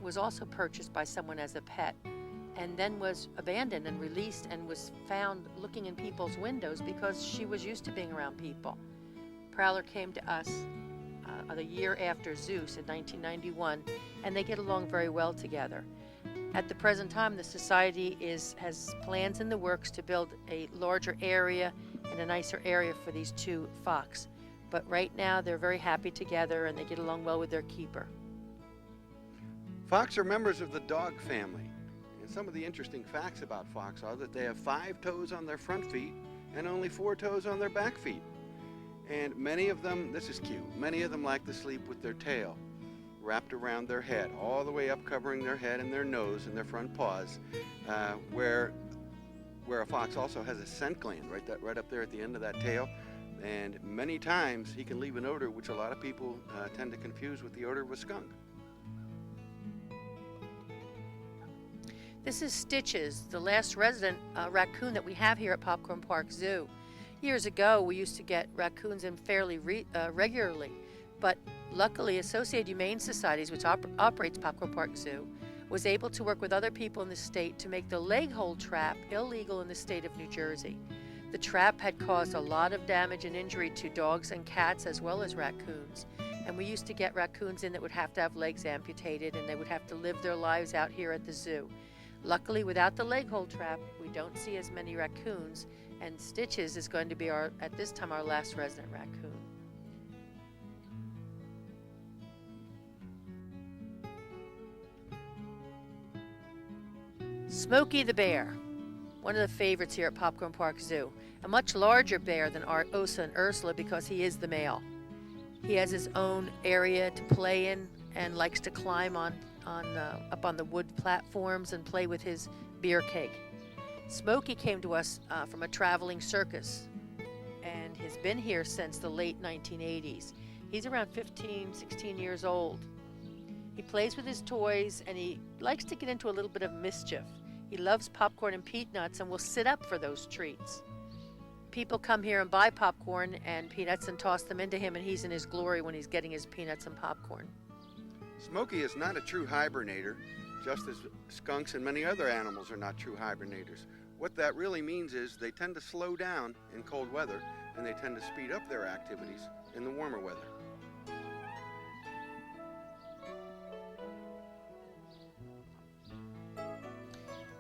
was also purchased by someone as a pet, and then was abandoned and released and was found looking in people's windows because she was used to being around people. Prowler came to us the year after Zeus in 1991, and they get along very well together. At the present time, the Society has plans in the works to build a larger area and a nicer area for these two fox. But right now, they're very happy together, and they get along well with their keeper. Fox are members of the dog family. And some of the interesting facts about fox are that they have 5 toes on their front feet and only 4 toes on their back feet. And many of them, this is cute, many of them like to sleep with their tail wrapped around their head, all the way up covering their head and their nose and their front paws, where a fox also has a scent gland right up there at the end of that tail. And many times he can leave an odor which a lot of people tend to confuse with the odor of a skunk. This is Stitches, the last resident raccoon that we have here at Popcorn Park Zoo. Years ago, we used to get raccoons in fairly regularly, but luckily Associated Humane Societies, which operates Popcorn Park Zoo, was able to work with other people in the state to make the leg hold trap illegal in the state of New Jersey. The trap had caused a lot of damage and injury to dogs and cats as well as raccoons. And we used to get raccoons in that would have to have legs amputated, and they would have to live their lives out here at the zoo. Luckily, without the leg hold trap, we don't see as many raccoons, and Stitches is going to be, at this time, our last resident raccoon. Smokey the bear, one of the favorites here at Popcorn Park Zoo. A much larger bear than our Osa and Ursula because he is the male. He has his own area to play in and likes to climb up on the wood platforms and play with his beer keg. Smokey came to us from a traveling circus and has been here since the late 1980s. He's around 15, 16 years old. He plays with his toys and he likes to get into a little bit of mischief. He loves popcorn and peanuts and will sit up for those treats. People come here and buy popcorn and peanuts and toss them into him, and he's in his glory when he's getting his peanuts and popcorn. Smokey is not a true hibernator, just as skunks and many other animals are not true hibernators. What that really means is they tend to slow down in cold weather, and they tend to speed up their activities in the warmer weather.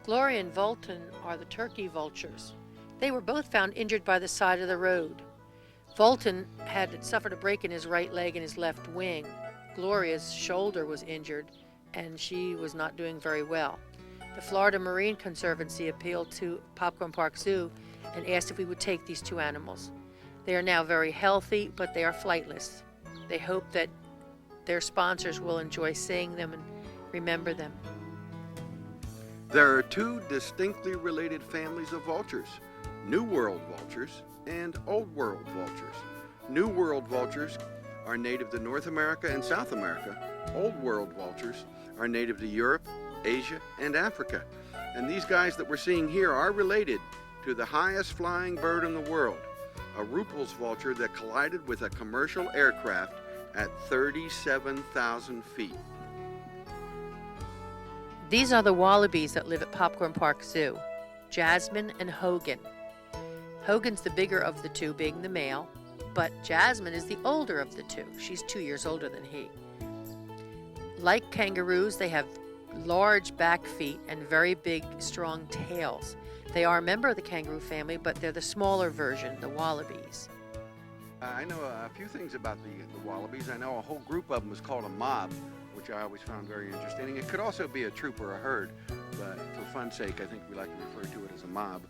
Gloria and Vulcan are the turkey vultures. They were both found injured by the side of the road. Vulcan had suffered a break in his right leg and his left wing. Gloria's shoulder was injured, and she was not doing very well. The Florida Marine Conservancy appealed to Popcorn Park Zoo and asked if we would take these two animals. They are now very healthy, but they are flightless. They hope that their sponsors will enjoy seeing them and remember them. There are two distinctly related families of vultures, New World vultures and Old World vultures. New World vultures are native to North America and South America. Old World vultures are native to Europe, Asia, and Africa. And these guys that we're seeing here are related to the highest flying bird in the world, a Ruppel's vulture that collided with a commercial aircraft at 37,000 feet. These are the Wallabies that live at Popcorn Park Zoo, Jasmine and Hogan. Hogan's the bigger of the two, being the male, but Jasmine is the older of the two. She's 2 years older than he. Like kangaroos, they have large back feet and very big, strong tails. They are a member of the kangaroo family, but they're the smaller version, the Wallabies. I know a few things about the Wallabies. I know a whole group of them is called a mob, which I always found very interesting. It could also be a troop or a herd, but for fun's sake, I think we like to refer to it as a mob.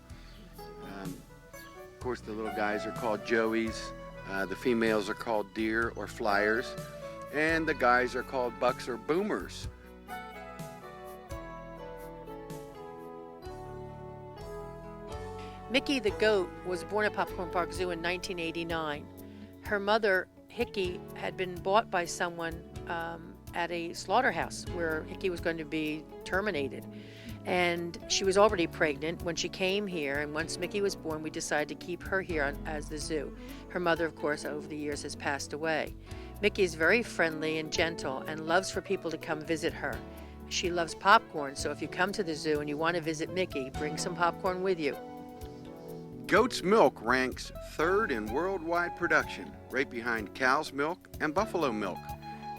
Of course, the little guys are called joeys. The females are called deer or flyers, and the guys are called bucks or boomers. Mickey the goat was born at Popcorn Park Zoo in 1989. Her mother, Hickey, had been bought by someone at a slaughterhouse where Hickey was going to be terminated. And she was already pregnant when she came here, and once Mickey was born, we decided to keep her here as the zoo. Her mother, of course, over the years has passed away. Mickey is very friendly and gentle and loves for people to come visit her. She loves popcorn, so if you come to the zoo and you want to visit Mickey, bring some popcorn with you. Goat's milk ranks third in worldwide production, right behind cow's milk and buffalo milk.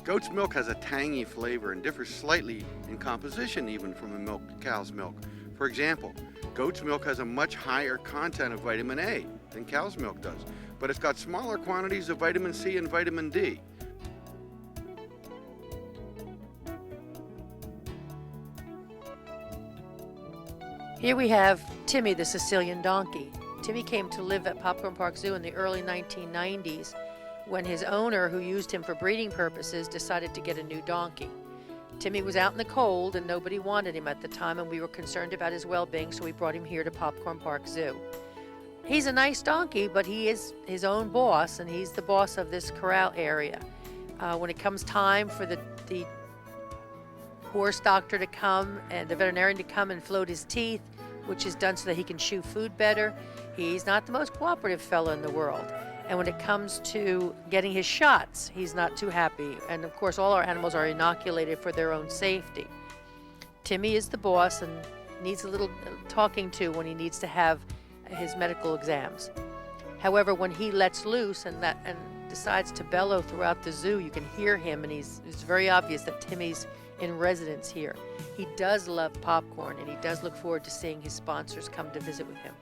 Goat's milk has a tangy flavor and differs slightly in composition even from a cow's milk. For example, goat's milk has a much higher content of vitamin A than cow's milk does, but it's got smaller quantities of vitamin C and vitamin D. Here we have Timmy the Sicilian donkey. Timmy came to live at Popcorn Park Zoo in the early 1990s when his owner, who used him for breeding purposes, decided to get a new donkey. Timmy was out in the cold and nobody wanted him at the time, and we were concerned about his well-being, so we brought him here to Popcorn Park Zoo. He's a nice donkey, but he is his own boss, and he's the boss of this corral area. When it comes time for the horse doctor to come and the veterinarian to come and float his teeth, which is done so that he can chew food better, he's not the most cooperative fellow in the world. And when it comes to getting his shots, he's not too happy. And of course, all our animals are inoculated for their own safety. Timmy is the boss and needs a little talking to when he needs to have his medical exams. However, when he lets loose and decides to bellow throughout the zoo, you can hear him, and it's very obvious that Timmy's in residence here. He does love popcorn, and he does look forward to seeing his sponsors come to visit with him.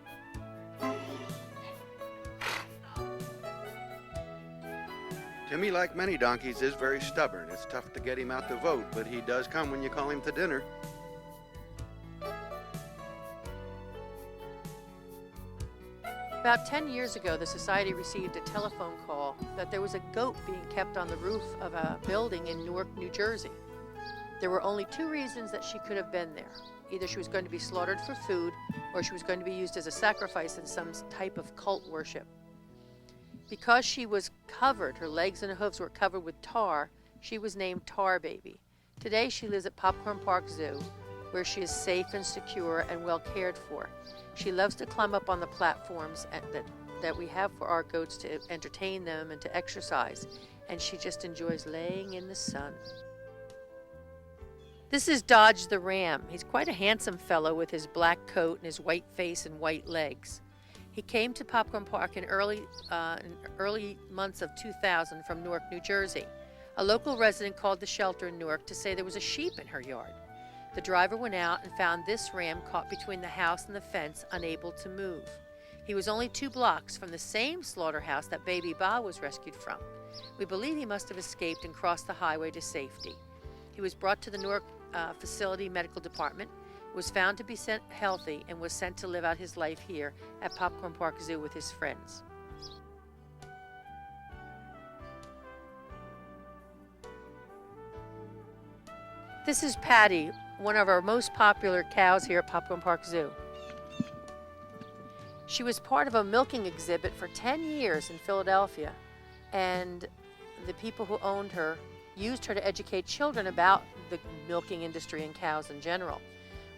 Timmy, like many donkeys, is very stubborn. It's tough to get him out to vote, but he does come when you call him to dinner. About 10 years ago, the society received a telephone call that there was a goat being kept on the roof of a building in Newark, New Jersey. There were only two reasons that she could have been there. Either she was going to be slaughtered for food, or she was going to be used as a sacrifice in some type of cult worship. Because she was covered, her legs and hooves were covered with tar, she was named Tar Baby. Today she lives at Popcorn Park Zoo, where she is safe and secure and well cared for. She loves to climb up on the platforms that we have for our goats to entertain them and to exercise, and she just enjoys laying in the sun. This is Dodge the Ram. He's quite a handsome fellow with his black coat and his white face and white legs. He came to Popcorn Park in early months of 2000 from Newark, New Jersey. A local resident called the shelter in Newark to say there was a sheep in her yard. The driver went out and found this ram caught between the house and the fence, unable to move. He was only 2 blocks from the same slaughterhouse that Baby Ba was rescued from. We believe he must have escaped and crossed the highway to safety. He was brought to the Newark Facility Medical Department, was found to be healthy, and was sent to live out his life here at Popcorn Park Zoo with his friends. This is Patty, one of our most popular cows here at Popcorn Park Zoo. She was part of a milking exhibit for 10 years in Philadelphia, and the people who owned her used her to educate children about the milking industry and cows in general.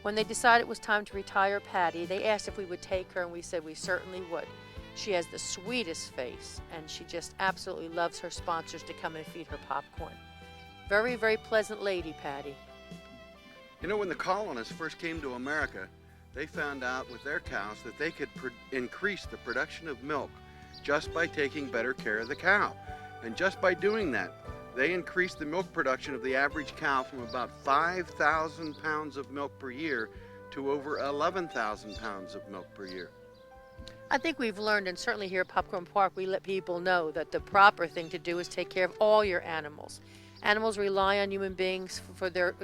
When they decided it was time to retire Patty, they asked if we would take her, and we said we certainly would. She has the sweetest face, and she just absolutely loves her sponsors to come and feed her popcorn. Very, very pleasant lady, Patty. You know, when the colonists first came to America, they found out with their cows that they could increase the production of milk just by taking better care of the cow. And just by doing that, they increased the milk production of the average cow from about 5,000 pounds of milk per year to over 11,000 pounds of milk per year. I think we've learned, and certainly here at Popcorn Park, we let people know that the proper thing to do is take care of all your animals. Animals rely on human beings for their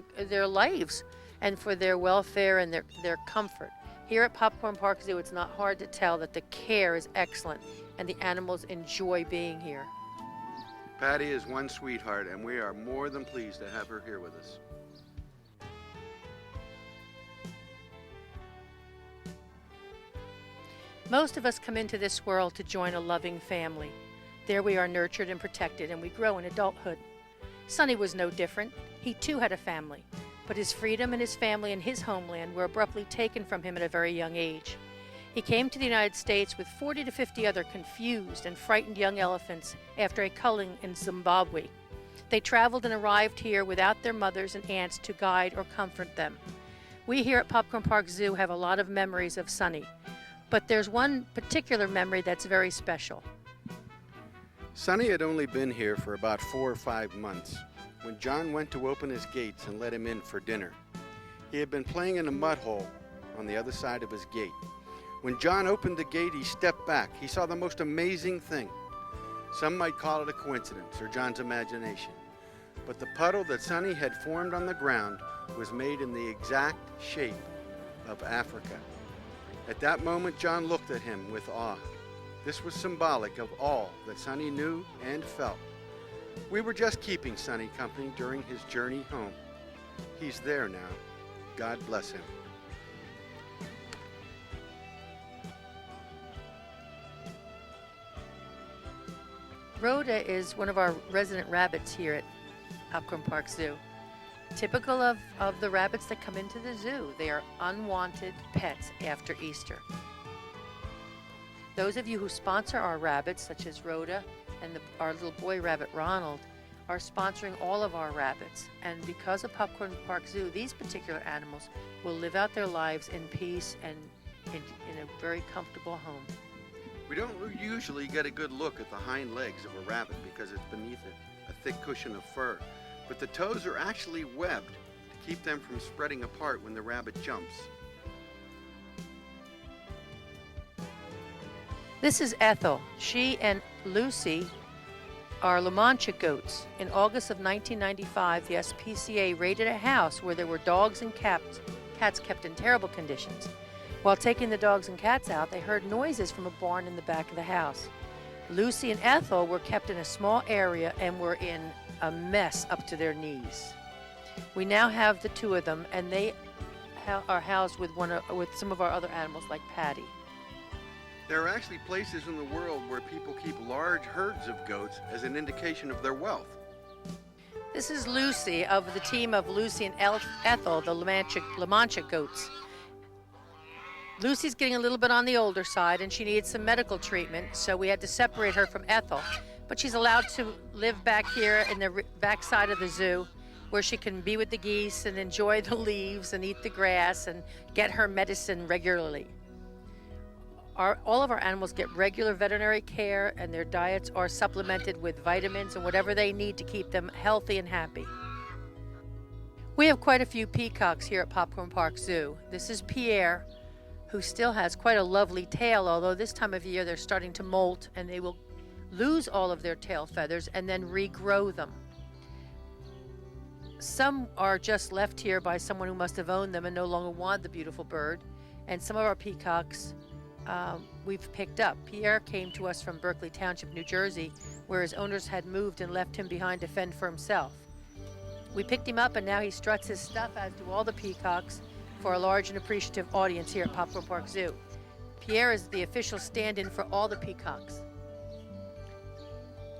lives and for their welfare and their comfort. Here at Popcorn Park Zoo, it's not hard to tell that the care is excellent and the animals enjoy being here. Patty is one sweetheart, and we are more than pleased to have her here with us. Most of us come into this world to join a loving family. There we are nurtured and protected, and we grow in adulthood. Sonny was no different. He too had a family, but his freedom and his family and his homeland were abruptly taken from him at a very young age. He came to the United States with 40 to 50 other confused and frightened young elephants after a culling in Zimbabwe. They traveled and arrived here without their mothers and aunts to guide or comfort them. We here at Popcorn Park Zoo have a lot of memories of Sonny, but there's one particular memory that's very special. Sonny had only been here for about 4 or 5 months when John went to open his gates and let him in for dinner. He had been playing in a mud hole on the other side of his gate. When John opened the gate, he stepped back. He saw the most amazing thing. Some might call it a coincidence or John's imagination, but the puddle that Sonny had formed on the ground was made in the exact shape of Africa. At that moment, John looked at him with awe. This was symbolic of all that Sonny knew and felt. We were just keeping Sonny company during his journey home. He's there now. God bless him. Rhoda is one of our resident rabbits here at Popcorn Park Zoo. Typical of the rabbits that come into the zoo, they are unwanted pets after Easter. Those of you who sponsor our rabbits, such as Rhoda and our little boy rabbit Ronald, are sponsoring all of our rabbits. And because of Popcorn Park Zoo, these particular animals will live out their lives in peace and in a very comfortable home. We don't usually get a good look at the hind legs of a rabbit because it's beneath a thick cushion of fur, but the toes are actually webbed to keep them from spreading apart when the rabbit jumps. This is Ethel. She and Lucy are La Mancha goats. In August of 1995, the SPCA raided a house where there were dogs and cats kept in terrible conditions. While taking the dogs and cats out, they heard noises from a barn in the back of the house. Lucy and Ethel were kept in a small area and were in a mess up to their knees. We now have the two of them, and they are housed with some of our other animals like Patty. There are actually places in the world where people keep large herds of goats as an indication of their wealth. This is Lucy of the team of Lucy and Ethel, the La Mancha goats. Lucy's getting a little bit on the older side, and she needed some medical treatment, so we had to separate her from Ethel. But she's allowed to live back here in the back side of the zoo, where she can be with the geese and enjoy the leaves and eat the grass and get her medicine regularly. All of our animals get regular veterinary care, and their diets are supplemented with vitamins and whatever they need to keep them healthy and happy. We have quite a few peacocks here at Popcorn Park Zoo. This is Pierre, who still has quite a lovely tail, although this time of year they're starting to molt and they will lose all of their tail feathers and then regrow them. Some are just left here by someone who must have owned them and no longer want the beautiful bird, and some of our peacocks we've picked up. Pierre came to us from Berkeley Township, New Jersey, where his owners had moved and left him behind to fend for himself. We picked him up, and now he struts his stuff, as do all the peacocks, for a large and appreciative audience here at Popcorn Park Zoo. Pierre is the official stand-in for all the peacocks.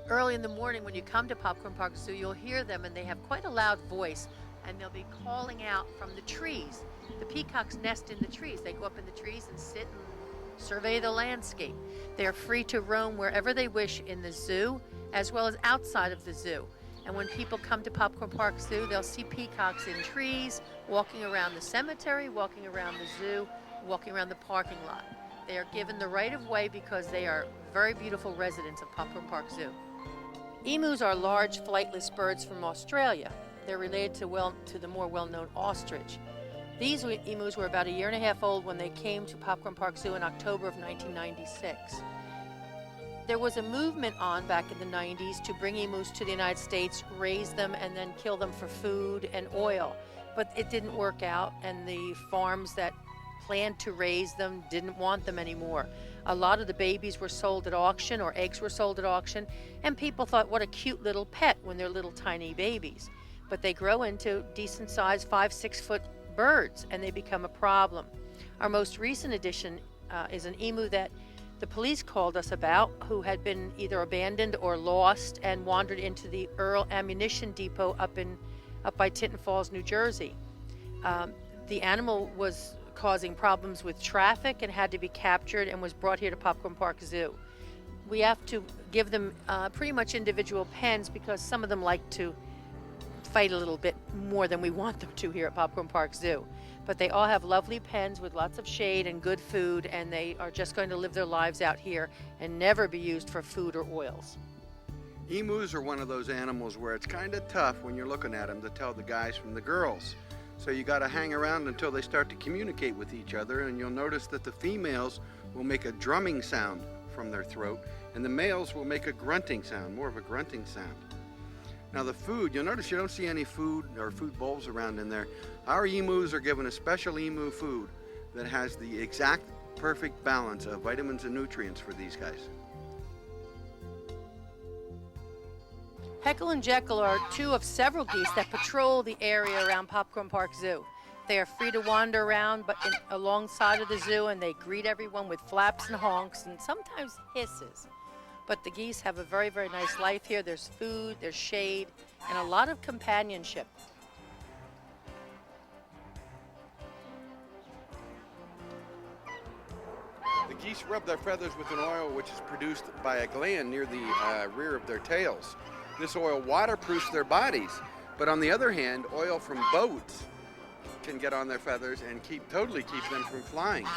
Early in the morning when you come to Popcorn Park Zoo, you'll hear them, and they have quite a loud voice, and they'll be calling out from the trees. The peacocks nest in the trees. They go up in the trees and sit and survey the landscape. They are free to roam wherever they wish in the zoo, as well as outside of the zoo. And when people come to Popcorn Park Zoo, they'll see peacocks in trees, walking around the cemetery, walking around the zoo, walking around the parking lot. They are given the right of way because they are very beautiful residents of Popcorn Park Zoo. Emus are large flightless birds from Australia. They're related to the more well-known ostrich. These emus were about 1.5 years old when they came to Popcorn Park Zoo in October of 1996. There was a movement on back in the 90s to bring emus to the United States, raise them, and then kill them for food and oil. But it didn't work out, and the farms that planned to raise them didn't want them anymore. A lot of the babies were sold at auction, or eggs were sold at auction, and people thought, what a cute little pet when they're little tiny babies. But they grow into decent-sized 5-6 foot birds, and they become a problem. Our most recent addition is an emu that the police called us about, who had been either abandoned or lost and wandered into the Earl Ammunition Depot up by Tinton Falls, New Jersey. The animal was causing problems with traffic and had to be captured and was brought here to Popcorn Park Zoo. We have to give them pretty much individual pens because some of them like to fight a little bit more than we want them to here at Popcorn Park Zoo. But they all have lovely pens with lots of shade and good food, and they are just going to live their lives out here and never be used for food or oils. Emus are one of those animals where it's kind of tough when you're looking at them to tell the guys from the girls. So you got to hang around until they start to communicate with each other, and you'll notice that the females will make a drumming sound from their throat, and the males will make a grunting sound, more of a grunting sound. Now the food, you'll notice you don't see any food or food bowls around in there. Our emus are given a special emu food that has the exact perfect balance of vitamins and nutrients for these guys. Heckle and Jekyll are two of several geese that patrol the area around Popcorn Park Zoo. They are free to wander around alongside of the zoo, and they greet everyone with flaps and honks and sometimes hisses. But the geese have a very, very nice life here. There's food, there's shade, and a lot of companionship. The geese rub their feathers with an oil which is produced by a gland near the rear of their tails. This oil waterproofs their bodies, but on the other hand, oil from boats can get on their feathers and totally keep them from flying.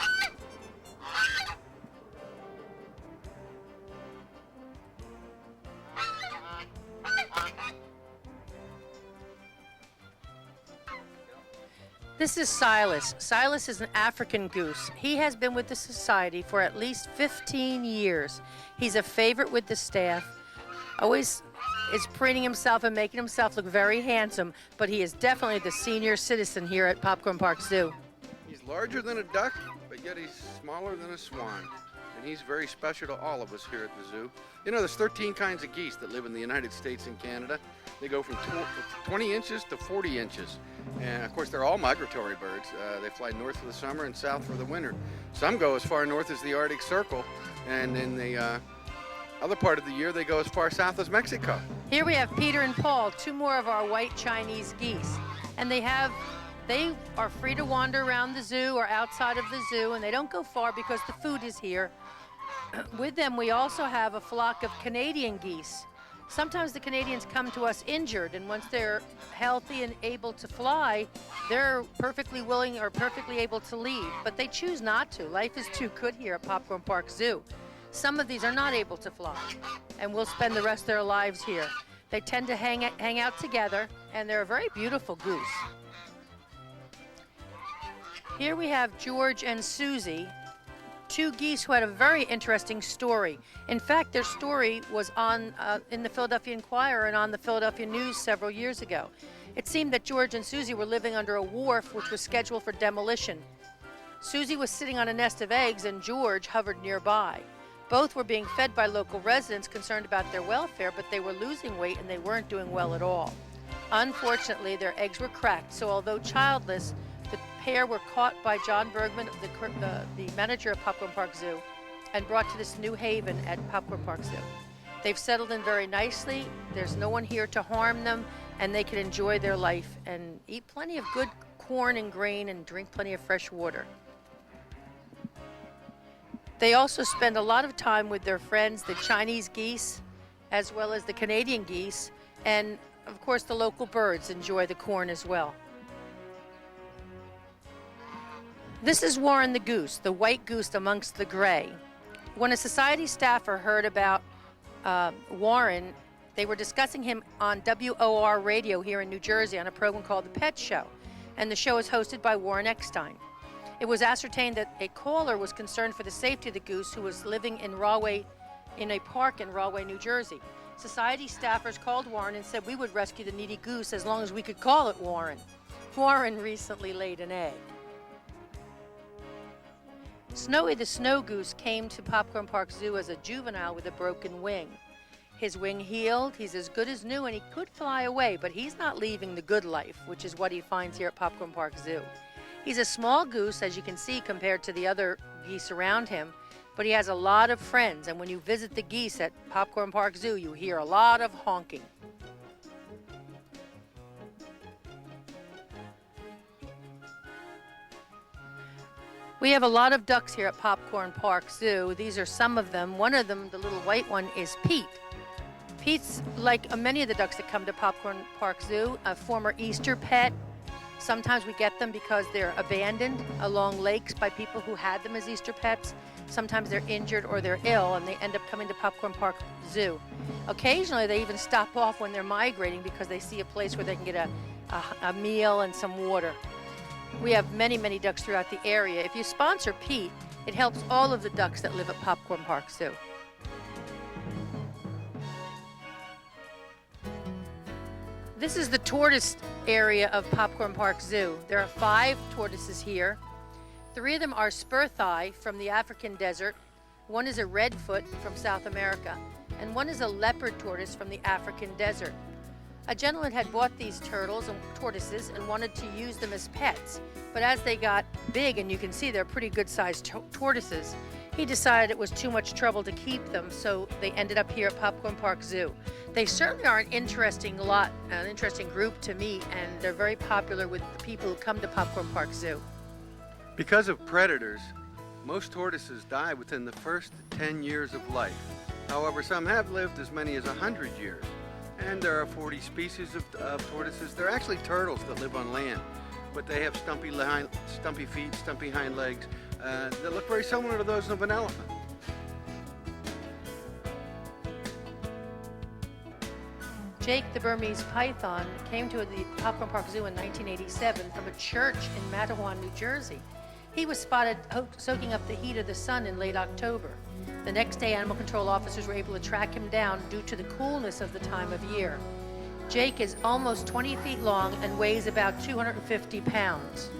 This is Silas. Silas is an African goose. He has been with the society for at least 15 years. He's a favorite with the staff. Always is preening himself and making himself look very handsome, but he is definitely the senior citizen here at Popcorn Park Zoo. He's larger than a duck, but yet he's smaller than a swan. And he's very special to all of us here at the zoo. You know, there's 13 kinds of geese that live in the United States and Canada. They go from 20 inches to 40 inches. And of course, they're all migratory birds. They fly north for the summer and south for the winter. Some go as far north as the Arctic Circle, and in the other part of the year, they go as far south as Mexico. Here we have Peter and Paul, two more of our white Chinese geese. And they are free to wander around the zoo or outside of the zoo, and they don't go far because the food is here. With them, we also have a flock of Canadian geese. Sometimes the Canadians come to us injured, and once they're healthy and able to fly, they're perfectly willing or perfectly able to leave, but they choose not to. Life is too good here at Popcorn Park Zoo. Some of these are not able to fly, and will spend the rest of their lives here. They tend to hang out together, and they're a very beautiful goose. Here we have George and Susie, two geese who had a very interesting story. In fact, their story was on in the Philadelphia Inquirer and on the Philadelphia News several years ago. It seemed that George and Susie were living under a wharf which was scheduled for demolition. Susie was sitting on a nest of eggs, and George hovered nearby. Both were being fed by local residents concerned about their welfare, but they were losing weight and they weren't doing well at all. Unfortunately, their eggs were cracked, so although childless, the pair were caught by John Bergman, the manager of Popcorn Park Zoo, and brought to this new haven at Popcorn Park Zoo. They've settled in very nicely. There's no one here to harm them, and they can enjoy their life and eat plenty of good corn and grain and drink plenty of fresh water. They also spend a lot of time with their friends, the Chinese geese, as well as the Canadian geese, and of course the local birds enjoy the corn as well. This is Warren the goose, the white goose amongst the gray. When a society staffer heard about Warren, they were discussing him on WOR radio here in New Jersey on a program called The Pet Show, and the show is hosted by Warren Eckstein. It was ascertained that a caller was concerned for the safety of the goose who was living in a park in Rahway, New Jersey. Society staffers called Warren and said we would rescue the needy goose as long as we could call it Warren. Warren recently laid an egg. Snowy the snow goose came to Popcorn Park Zoo as a juvenile with a broken wing. His wing healed, he's as good as new, and he could fly away, but he's not leaving the good life, which is what he finds here at Popcorn Park Zoo. He's a small goose, as you can see, compared to the other geese around him, but he has a lot of friends, and when you visit the geese at Popcorn Park Zoo, you hear a lot of honking. We have a lot of ducks here at Popcorn Park Zoo. These are some of them. One of them, the little white one, is Pete. Pete's like many of the ducks that come to Popcorn Park Zoo, a former Easter pet. Sometimes we get them because they're abandoned along lakes by people who had them as Easter pets. Sometimes they're injured or they're ill and they end up coming to Popcorn Park Zoo. Occasionally they even stop off when they're migrating because they see a place where they can get a meal and some water. We have many, many ducks throughout the area. If you sponsor Pete, it helps all of the ducks that live at Popcorn Park Zoo. This is the tortoise area of Popcorn Park Zoo. There are 5 tortoises here. 3 of them are spur thigh from the African desert, 1 is a redfoot from South America, and 1 is a leopard tortoise from the African desert. A gentleman had bought these turtles and tortoises and wanted to use them as pets, but as they got big, and you can see they're pretty good-sized tortoises, he decided it was too much trouble to keep them, so they ended up here at Popcorn Park Zoo. They certainly are an interesting group to meet, and they're very popular with the people who come to Popcorn Park Zoo. Because of predators, most tortoises die within the first 10 years of life. However, some have lived as many as 100 years. And there are 40 species of tortoises. They're actually turtles that live on land, but they have stumpy feet, stumpy hind legs that look very similar to those of an elephant. Jake the Burmese python came to the Popcorn Park Zoo in 1987 from a church in Matawan, New Jersey. He was spotted soaking up the heat of the sun in late October. The next day, animal control officers were able to track him down due to the coolness of the time of year. Jake is almost 20 feet long and weighs about 250 pounds.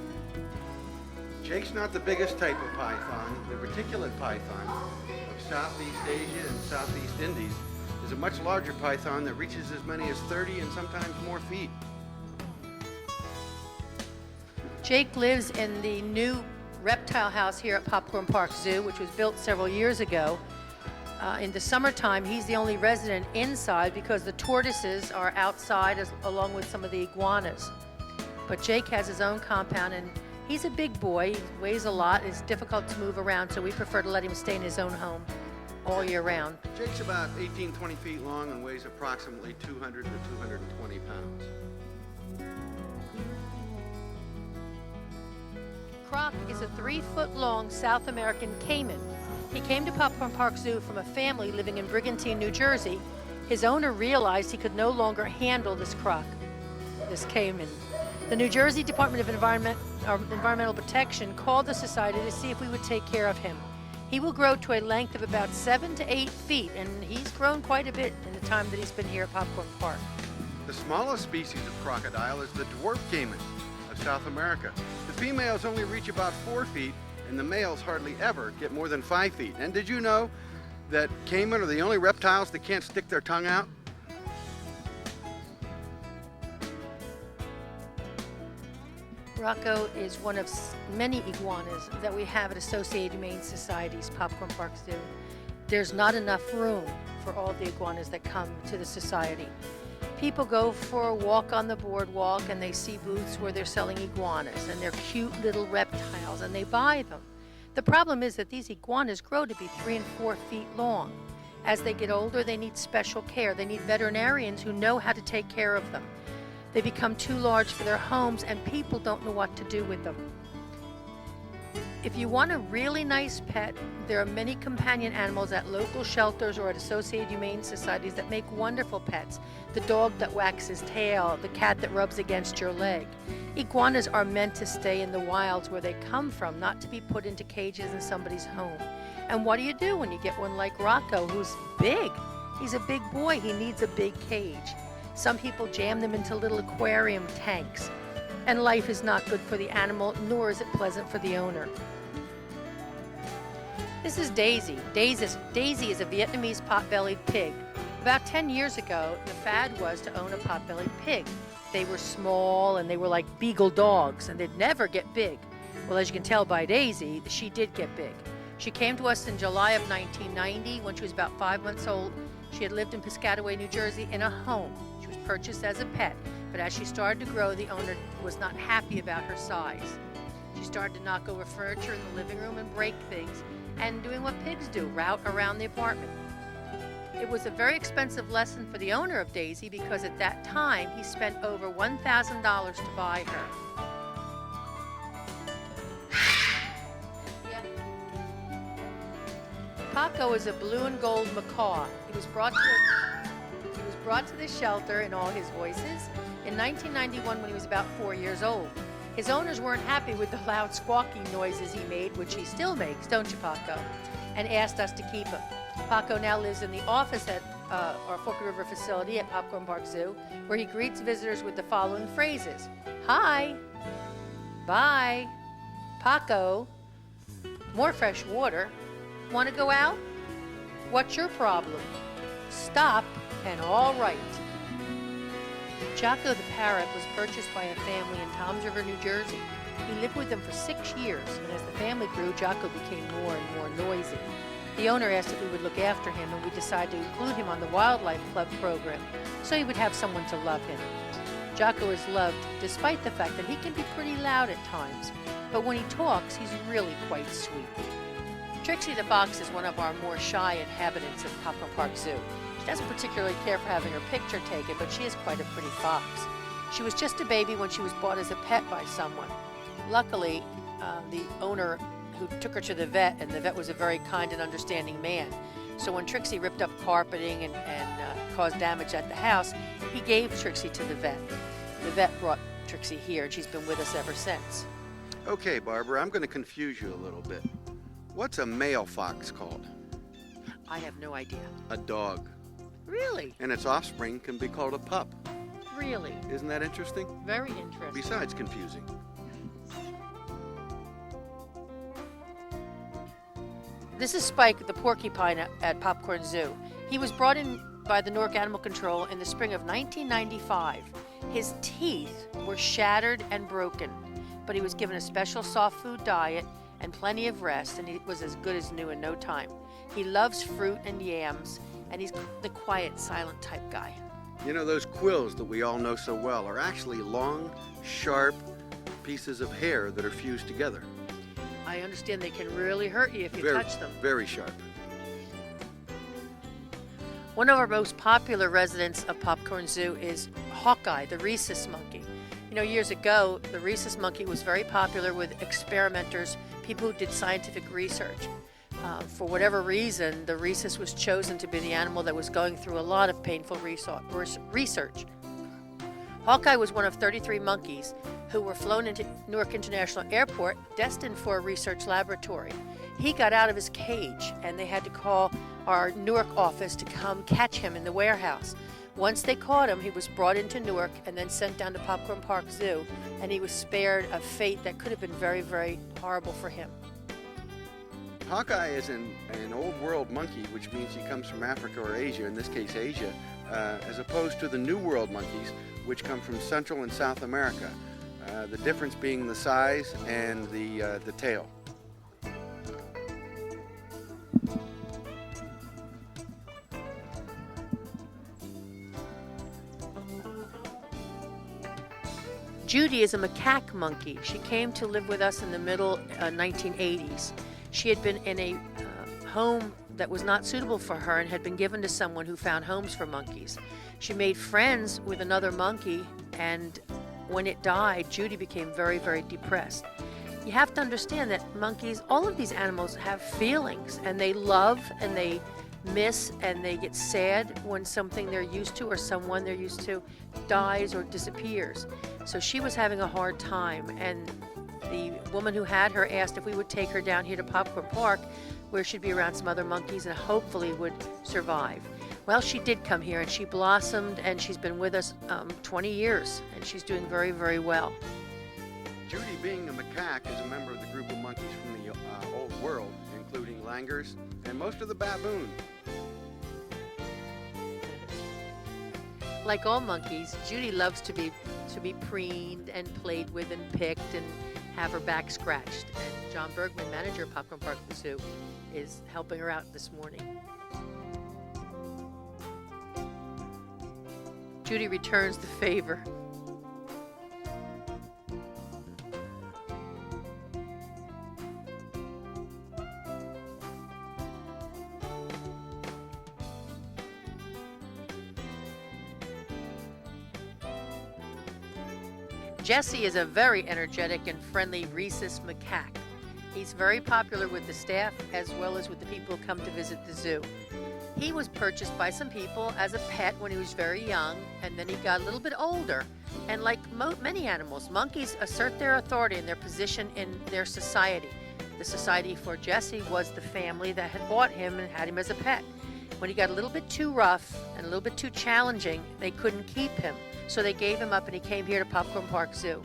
Jake's not the biggest type of python. The reticulate python of Southeast Asia and Southeast Indies is a much larger python that reaches as many as 30 and sometimes more feet. Jake lives in the new reptile house here at Popcorn Park Zoo, which was built several years ago. In the summertime, he's the only resident inside because the tortoises are outside along with some of the iguanas. But Jake has his own compound, and he's a big boy. He weighs a lot. It's difficult to move around, so we prefer to let him stay in his own home all year round. Jake's about 18, 20 feet long and weighs approximately 200 to 220 pounds. Croc is a 3-foot-long South American caiman. He came to Popcorn Park Zoo from a family living in Brigantine, New Jersey. His owner realized he could no longer handle this caiman. The New Jersey Department of Environmental Protection called the society to see if we would take care of him. He will grow to a length of about 7 to 8 feet, and he's grown quite a bit in the time that he's been here at Popcorn Park. The smallest species of crocodile is the dwarf caiman of South America. The females only reach about 4 feet, and the males hardly ever get more than 5 feet. And did you know that caiman are the only reptiles that can't stick their tongue out? Rocco is one of many iguanas that we have at Associated Humane Society's Popcorn Park Zoo. There's not enough room for all the iguanas that come to the society. People go for a walk on the boardwalk and they see booths where they're selling iguanas, and they're cute little reptiles, and they buy them. The problem is that these iguanas grow to be 3 and 4 feet long. As they get older, they need special care. They need veterinarians who know how to take care of them. They become too large for their homes, and people don't know what to do with them. If you want a really nice pet, there are many companion animals at local shelters or at Associated Humane Societies that make wonderful pets. The dog that wags his tail, the cat that rubs against your leg. Iguanas are meant to stay in the wilds where they come from, not to be put into cages in somebody's home. And what do you do when you get one like Rocco, who's big? He's a big boy. He needs a big cage. Some people jam them into little aquarium tanks. And life is not good for the animal, nor is it pleasant for the owner. This is Daisy. Daisy is a Vietnamese pot-bellied pig. About 10 years ago, the fad was to own a pot-bellied pig. They were small and they were like beagle dogs, and they'd never get big. Well, as you can tell by Daisy, she did get big. She came to us in July of 1990 when she was about 5 months old. She had lived in Piscataway, New Jersey in a home. She was purchased as a pet, but as she started to grow, the owner was not happy about her size. She started to knock over furniture in the living room and break things, and doing what pigs do, route around the apartment. It was a very expensive lesson for the owner of Daisy because at that time he spent over $1,000 to buy her. Paco is a blue and gold macaw. He was brought to the shelter in all his voices in 1991 when he was about 4 years old. His owners weren't happy with the loud squawking noises he made, which he still makes, don't you, Paco? And asked us to keep him. Paco now lives in the office at our Forked River facility at Popcorn Park Zoo, where he greets visitors with the following phrases. Hi, bye, Paco, More fresh water. Want to go out? What's your problem? Stop and all right. Jocko the parrot was purchased by a family in Toms River, New Jersey. He lived with them for 6 years, and as the family grew, Jocko became more and more noisy. The owner asked if we would look after him, and we decided to include him on the Wildlife Club program, so he would have someone to love him. Jocko is loved despite the fact that he can be pretty loud at times, but when he talks, he's really quite sweet. Trixie the fox is one of our more shy inhabitants of Popcorn Park Zoo. She doesn't particularly care for having her picture taken, but she is quite a pretty fox. She was just a baby when she was bought as a pet by someone. Luckily, the owner who took her to the vet, and the vet was a very kind and understanding man. So when Trixie ripped up carpeting and caused damage at the house, he gave Trixie to the vet. The vet brought Trixie here, and she's been with us ever since. Okay, Barbara, I'm going to confuse you a little bit. What's a male fox called? I have no idea. A dog. Really? And its offspring can be called a pup. Really? Isn't that interesting? Very interesting. Besides confusing. This is Spike, the porcupine at Popcorn Zoo. He was brought in by the Newark Animal Control in the spring of 1995. His teeth were shattered and broken, but he was given a special soft food diet and plenty of rest, and he was as good as new in no time. He loves fruit and yams, and he's the quiet, silent type guy. You know, those quills that we all know so well are actually long, sharp pieces of hair that are fused together. I understand they can really hurt you if you touch them. Very sharp. One of our most popular residents of Popcorn Zoo is Hawkeye, the rhesus monkey. You know, years ago, the rhesus monkey was very popular with experimenters, people who did scientific research. For whatever reason, the rhesus was chosen to be the animal that was going through a lot of painful research. Hawkeye was one of 33 monkeys who were flown into Newark International Airport destined for a research laboratory. He got out of his cage, and they had to call our Newark office to come catch him in the warehouse. Once they caught him, he was brought into Newark and then sent down to Popcorn Park Zoo, and he was spared a fate that could have been very, very horrible for him. Hawkeye is an old world monkey, which means he comes from Africa or Asia, in this case Asia, as opposed to the New World monkeys, which come from Central and South America. The difference being the size and the tail. Judy is a macaque monkey. She came to live with us in the middle 1980s. She had been in a home that was not suitable for her and had been given to someone who found homes for monkeys. She made friends with another monkey, and when it died, Judy became very, very depressed. You have to understand that monkeys, all of these animals have feelings, and they love and they miss and they get sad when something they're used to or someone they're used to dies or disappears. So she was having a hard time, and the woman who had her asked if we would take her down here to Popcorn Park, where she'd be around some other monkeys and hopefully would survive. Well, she did come here, and she blossomed, and she's been with us 20 years, and she's doing very, very well. Judy, being a macaque, is a member of the group of monkeys from the Old World, including langurs and most of the baboon. Like all monkeys, Judy loves to be preened and played with and picked and have her back scratched. And John Bergman, manager of Popcorn Park Zoo, is helping her out this morning. Judy returns the favor. Jesse is a very energetic and friendly rhesus macaque. He's very popular with the staff as well as with the people who come to visit the zoo. He was purchased by some people as a pet when he was very young, and then he got a little bit older. And like many animals, monkeys assert their authority and their position in their society. The society for Jesse was the family that had bought him and had him as a pet. When he got a little bit too rough and a little bit too challenging, they couldn't keep him. So they gave him up, and he came here to Popcorn Park Zoo.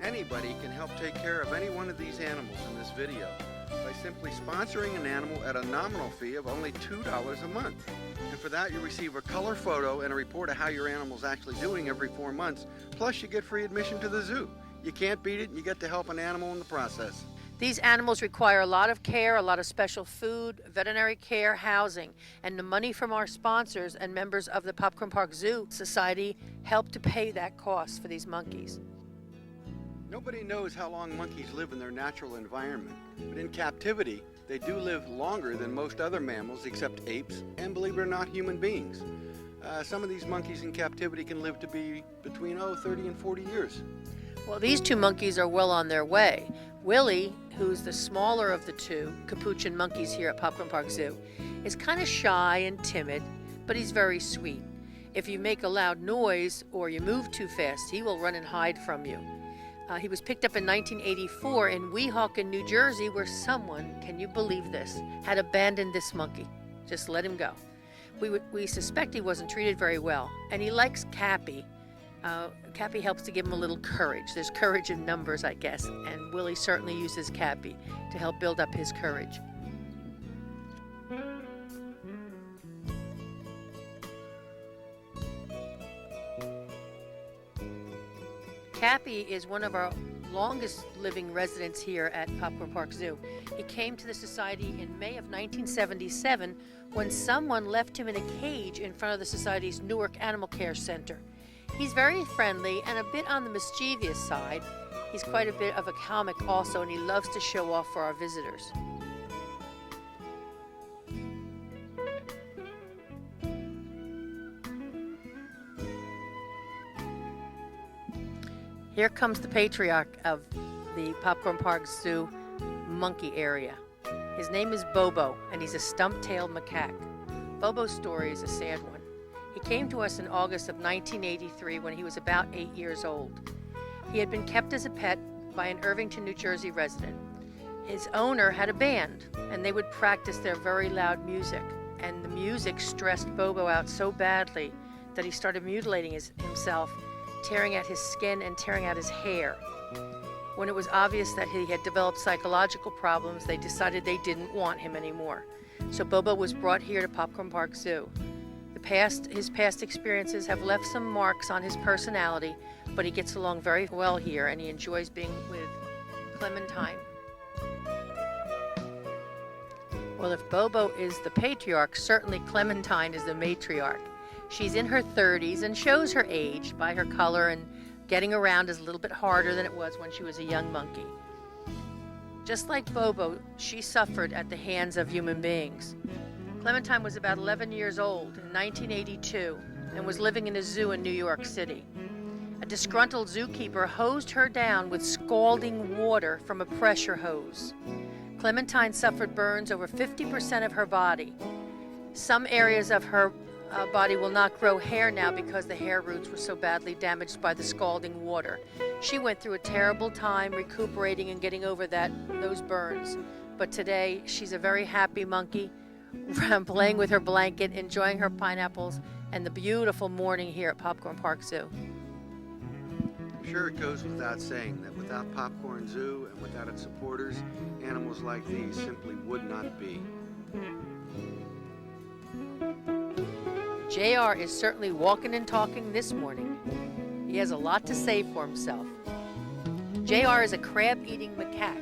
Anybody can help take care of any one of these animals in this video. by simply sponsoring an animal at a nominal fee of only $2 a month. And for that, you receive a color photo and a report of how your animal's actually doing every 4 months. Plus, you get free admission to the zoo. You can't beat it, and you get to help an animal in the process. These animals require a lot of care, a lot of special food, veterinary care, housing, and the money from our sponsors and members of the Popcorn Park Zoo Society help to pay that cost for these monkeys. Nobody knows how long monkeys live in their natural environment, but in captivity, they do live longer than most other mammals except apes and, believe it or not, human beings. Some of these monkeys in captivity can live to be between 30 and 40 years. Well, these two monkeys are well on their way. Willie, who's the smaller of the two capuchin monkeys here at Popcorn Park Zoo, is kind of shy and timid, but he's very sweet. If you make a loud noise or you move too fast, he will run and hide from you. He was picked up in 1984 in Weehawken, New Jersey, where someone, can you believe this, had abandoned this monkey. Just let him go. We suspect he wasn't treated very well, and he likes Cappy. Cappy helps to give him a little courage. There's courage in numbers, I guess, and Willie certainly uses Cappy to help build up his courage. Cappy is one of our longest living residents here at Popcorn Park Zoo. He came to the society in May of 1977 when someone left him in a cage in front of the society's Newark Animal Care Center. He's very friendly and a bit on the mischievous side. He's quite a bit of a comic also, and he loves to show off for our visitors. Here comes the patriarch of the Popcorn Park Zoo monkey area. His name is Bobo, and he's a stump-tailed macaque. Bobo's story is a sad one. He came to us in August of 1983 when he was about 8 years old. He had been kept as a pet by an Irvington, New Jersey resident. His owner had a band, and they would practice their very loud music. And the music stressed Bobo out so badly that he started mutilating himself, tearing at his skin and tearing out his hair. When it was obvious that he had developed psychological problems, they decided they didn't want him anymore. So Bobo was brought here to Popcorn Park Zoo. His past experiences have left some marks on his personality, but he gets along very well here, and he enjoys being with Clementine. Well, if Bobo is the patriarch, certainly Clementine is the matriarch. She's in her 30s and shows her age by her color, and getting around is a little bit harder than it was when she was a young monkey. Just like Bobo, she suffered at the hands of human beings. Clementine was about 11 years old in 1982 and was living in a zoo in New York City. A disgruntled zookeeper hosed her down with scalding water from a pressure hose. Clementine suffered burns over 50% of her body. Some areas of her body will not grow hair now because the hair roots were so badly damaged by the scalding water. She went through a terrible time recuperating and getting over those burns. But today, she's a very happy monkey, playing with her blanket, enjoying her pineapples, and the beautiful morning here at Popcorn Park Zoo. I'm sure it goes without saying that without Popcorn Zoo and without its supporters, animals like these simply would not be. JR is certainly walking and talking this morning. He has a lot to say for himself. JR is a crab-eating macaque.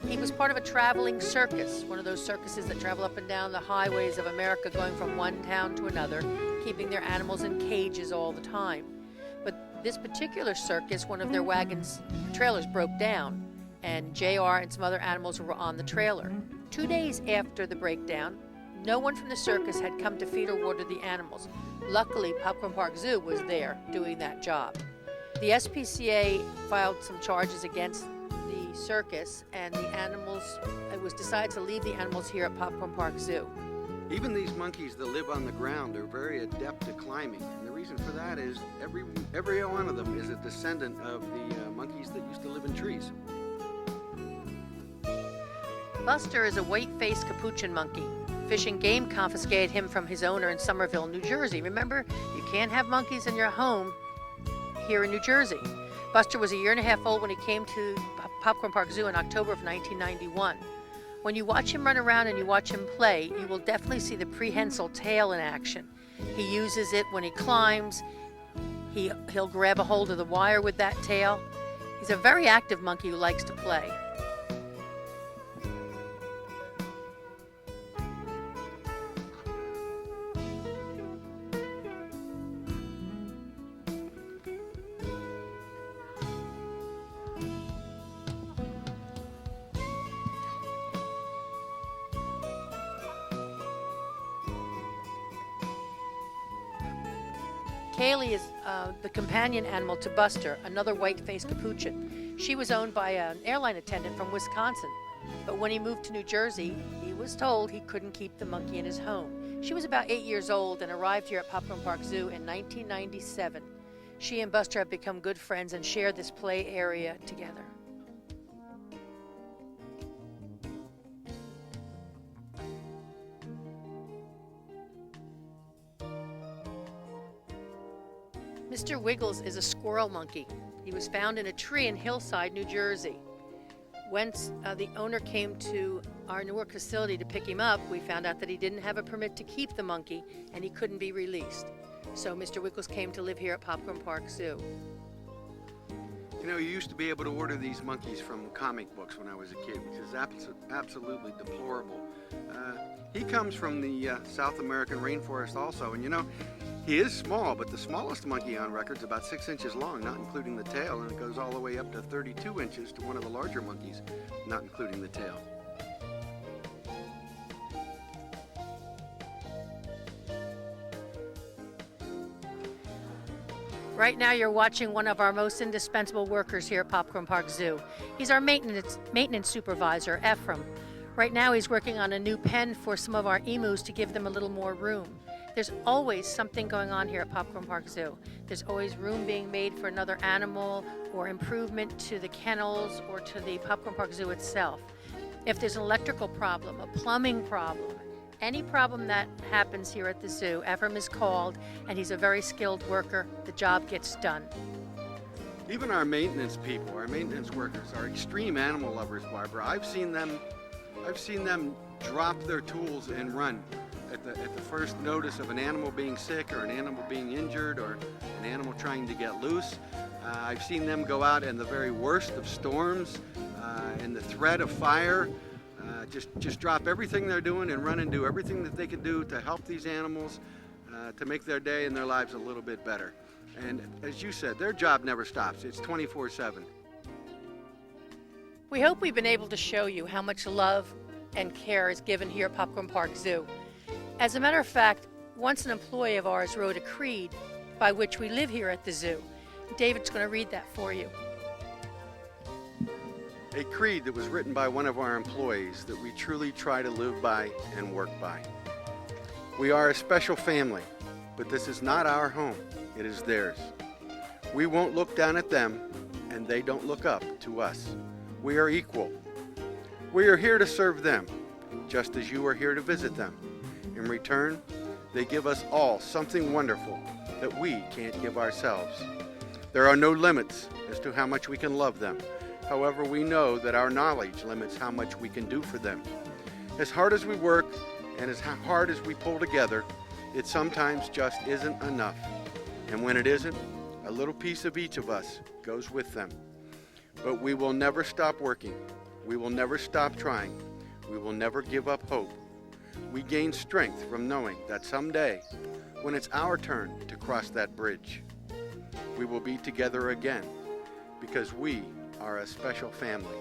He was part of a traveling circus, one of those circuses that travel up and down the highways of America, going from one town to another, keeping their animals in cages all the time. But this particular circus, one of their trailers broke down, and JR and some other animals were on the trailer. 2 days after the breakdown, no one from the circus had come to feed or water the animals. Luckily, Popcorn Park Zoo was there doing that job. The SPCA filed some charges against the circus, and it was decided to leave the animals here at Popcorn Park Zoo. Even these monkeys that live on the ground are very adept at climbing, and the reason for that is every one of them is a descendant of the monkeys that used to live in trees. Buster is a white-faced capuchin monkey. Fish and Game confiscated him from his owner in Somerville, New Jersey. Remember, you can't have monkeys in your home here in New Jersey. Buster was a year and a half old when he came to Popcorn Park Zoo in October of 1991. When you watch him run around and you watch him play, you will definitely see the prehensile tail in action. He uses it when he climbs. He'll grab a hold of the wire with that tail. He's a very active monkey who likes to play. Kaylee is the companion animal to Buster, another white-faced capuchin. She was owned by an airline attendant from Wisconsin, but when he moved to New Jersey, he was told he couldn't keep the monkey in his home. She was about 8 years old and arrived here at Popcorn Park Zoo in 1997. She and Buster have become good friends and share this play area together. Mr. Wiggles is a squirrel monkey. He was found in a tree in Hillside, New Jersey. Once the owner came to our Newark facility to pick him up, we found out that he didn't have a permit to keep the monkey and he couldn't be released. So Mr. Wiggles came to live here at Popcorn Park Zoo. You know, you used to be able to order these monkeys from comic books when I was a kid, which is absolutely deplorable. He comes from the South American rainforest also, and you know, he is small, but the smallest monkey on record is about 6 inches long, not including the tail, and it goes all the way up to 32 inches to one of the larger monkeys, not including the tail. Right now you're watching one of our most indispensable workers here at Popcorn Park Zoo. He's our maintenance supervisor, Ephraim. Right now he's working on a new pen for some of our emus to give them a little more room. There's always something going on here at Popcorn Park Zoo. There's always room being made for another animal or improvement to the kennels or to the Popcorn Park Zoo itself. If there's an electrical problem, a plumbing problem, any problem that happens here at the zoo, Ephraim is called and he's a very skilled worker. The job gets done. Even our maintenance people, our maintenance workers, are extreme animal lovers, Barbara. I've seen them drop their tools and run at the first notice of an animal being sick or an animal being injured or an animal trying to get loose. I've seen them go out in the very worst of storms, in the threat of fire, just drop everything they're doing and run and do everything that they can do to help these animals to make their day and their lives a little bit better. And as you said, their job never stops. It's 24/7. We hope we've been able to show you how much love and care is given here at Popcorn Park Zoo. As a matter of fact, once an employee of ours wrote a creed by which we live here at the zoo. David's going to read that for you. A creed that was written by one of our employees that we truly try to live by and work by. We are a special family, but this is not our home. It is theirs. We won't look down at them, and they don't look up to us. We are equal. We are here to serve them, just as you are here to visit them. In return, they give us all something wonderful that we can't give ourselves. There are no limits as to how much we can love them. However, we know that our knowledge limits how much we can do for them. As hard as we work and as hard as we pull together, it sometimes just isn't enough. And when it isn't, a little piece of each of us goes with them. But we will never stop working. We will never stop trying. We will never give up hope. We gain strength from knowing that someday, when it's our turn to cross that bridge, we will be together again because we are a special family.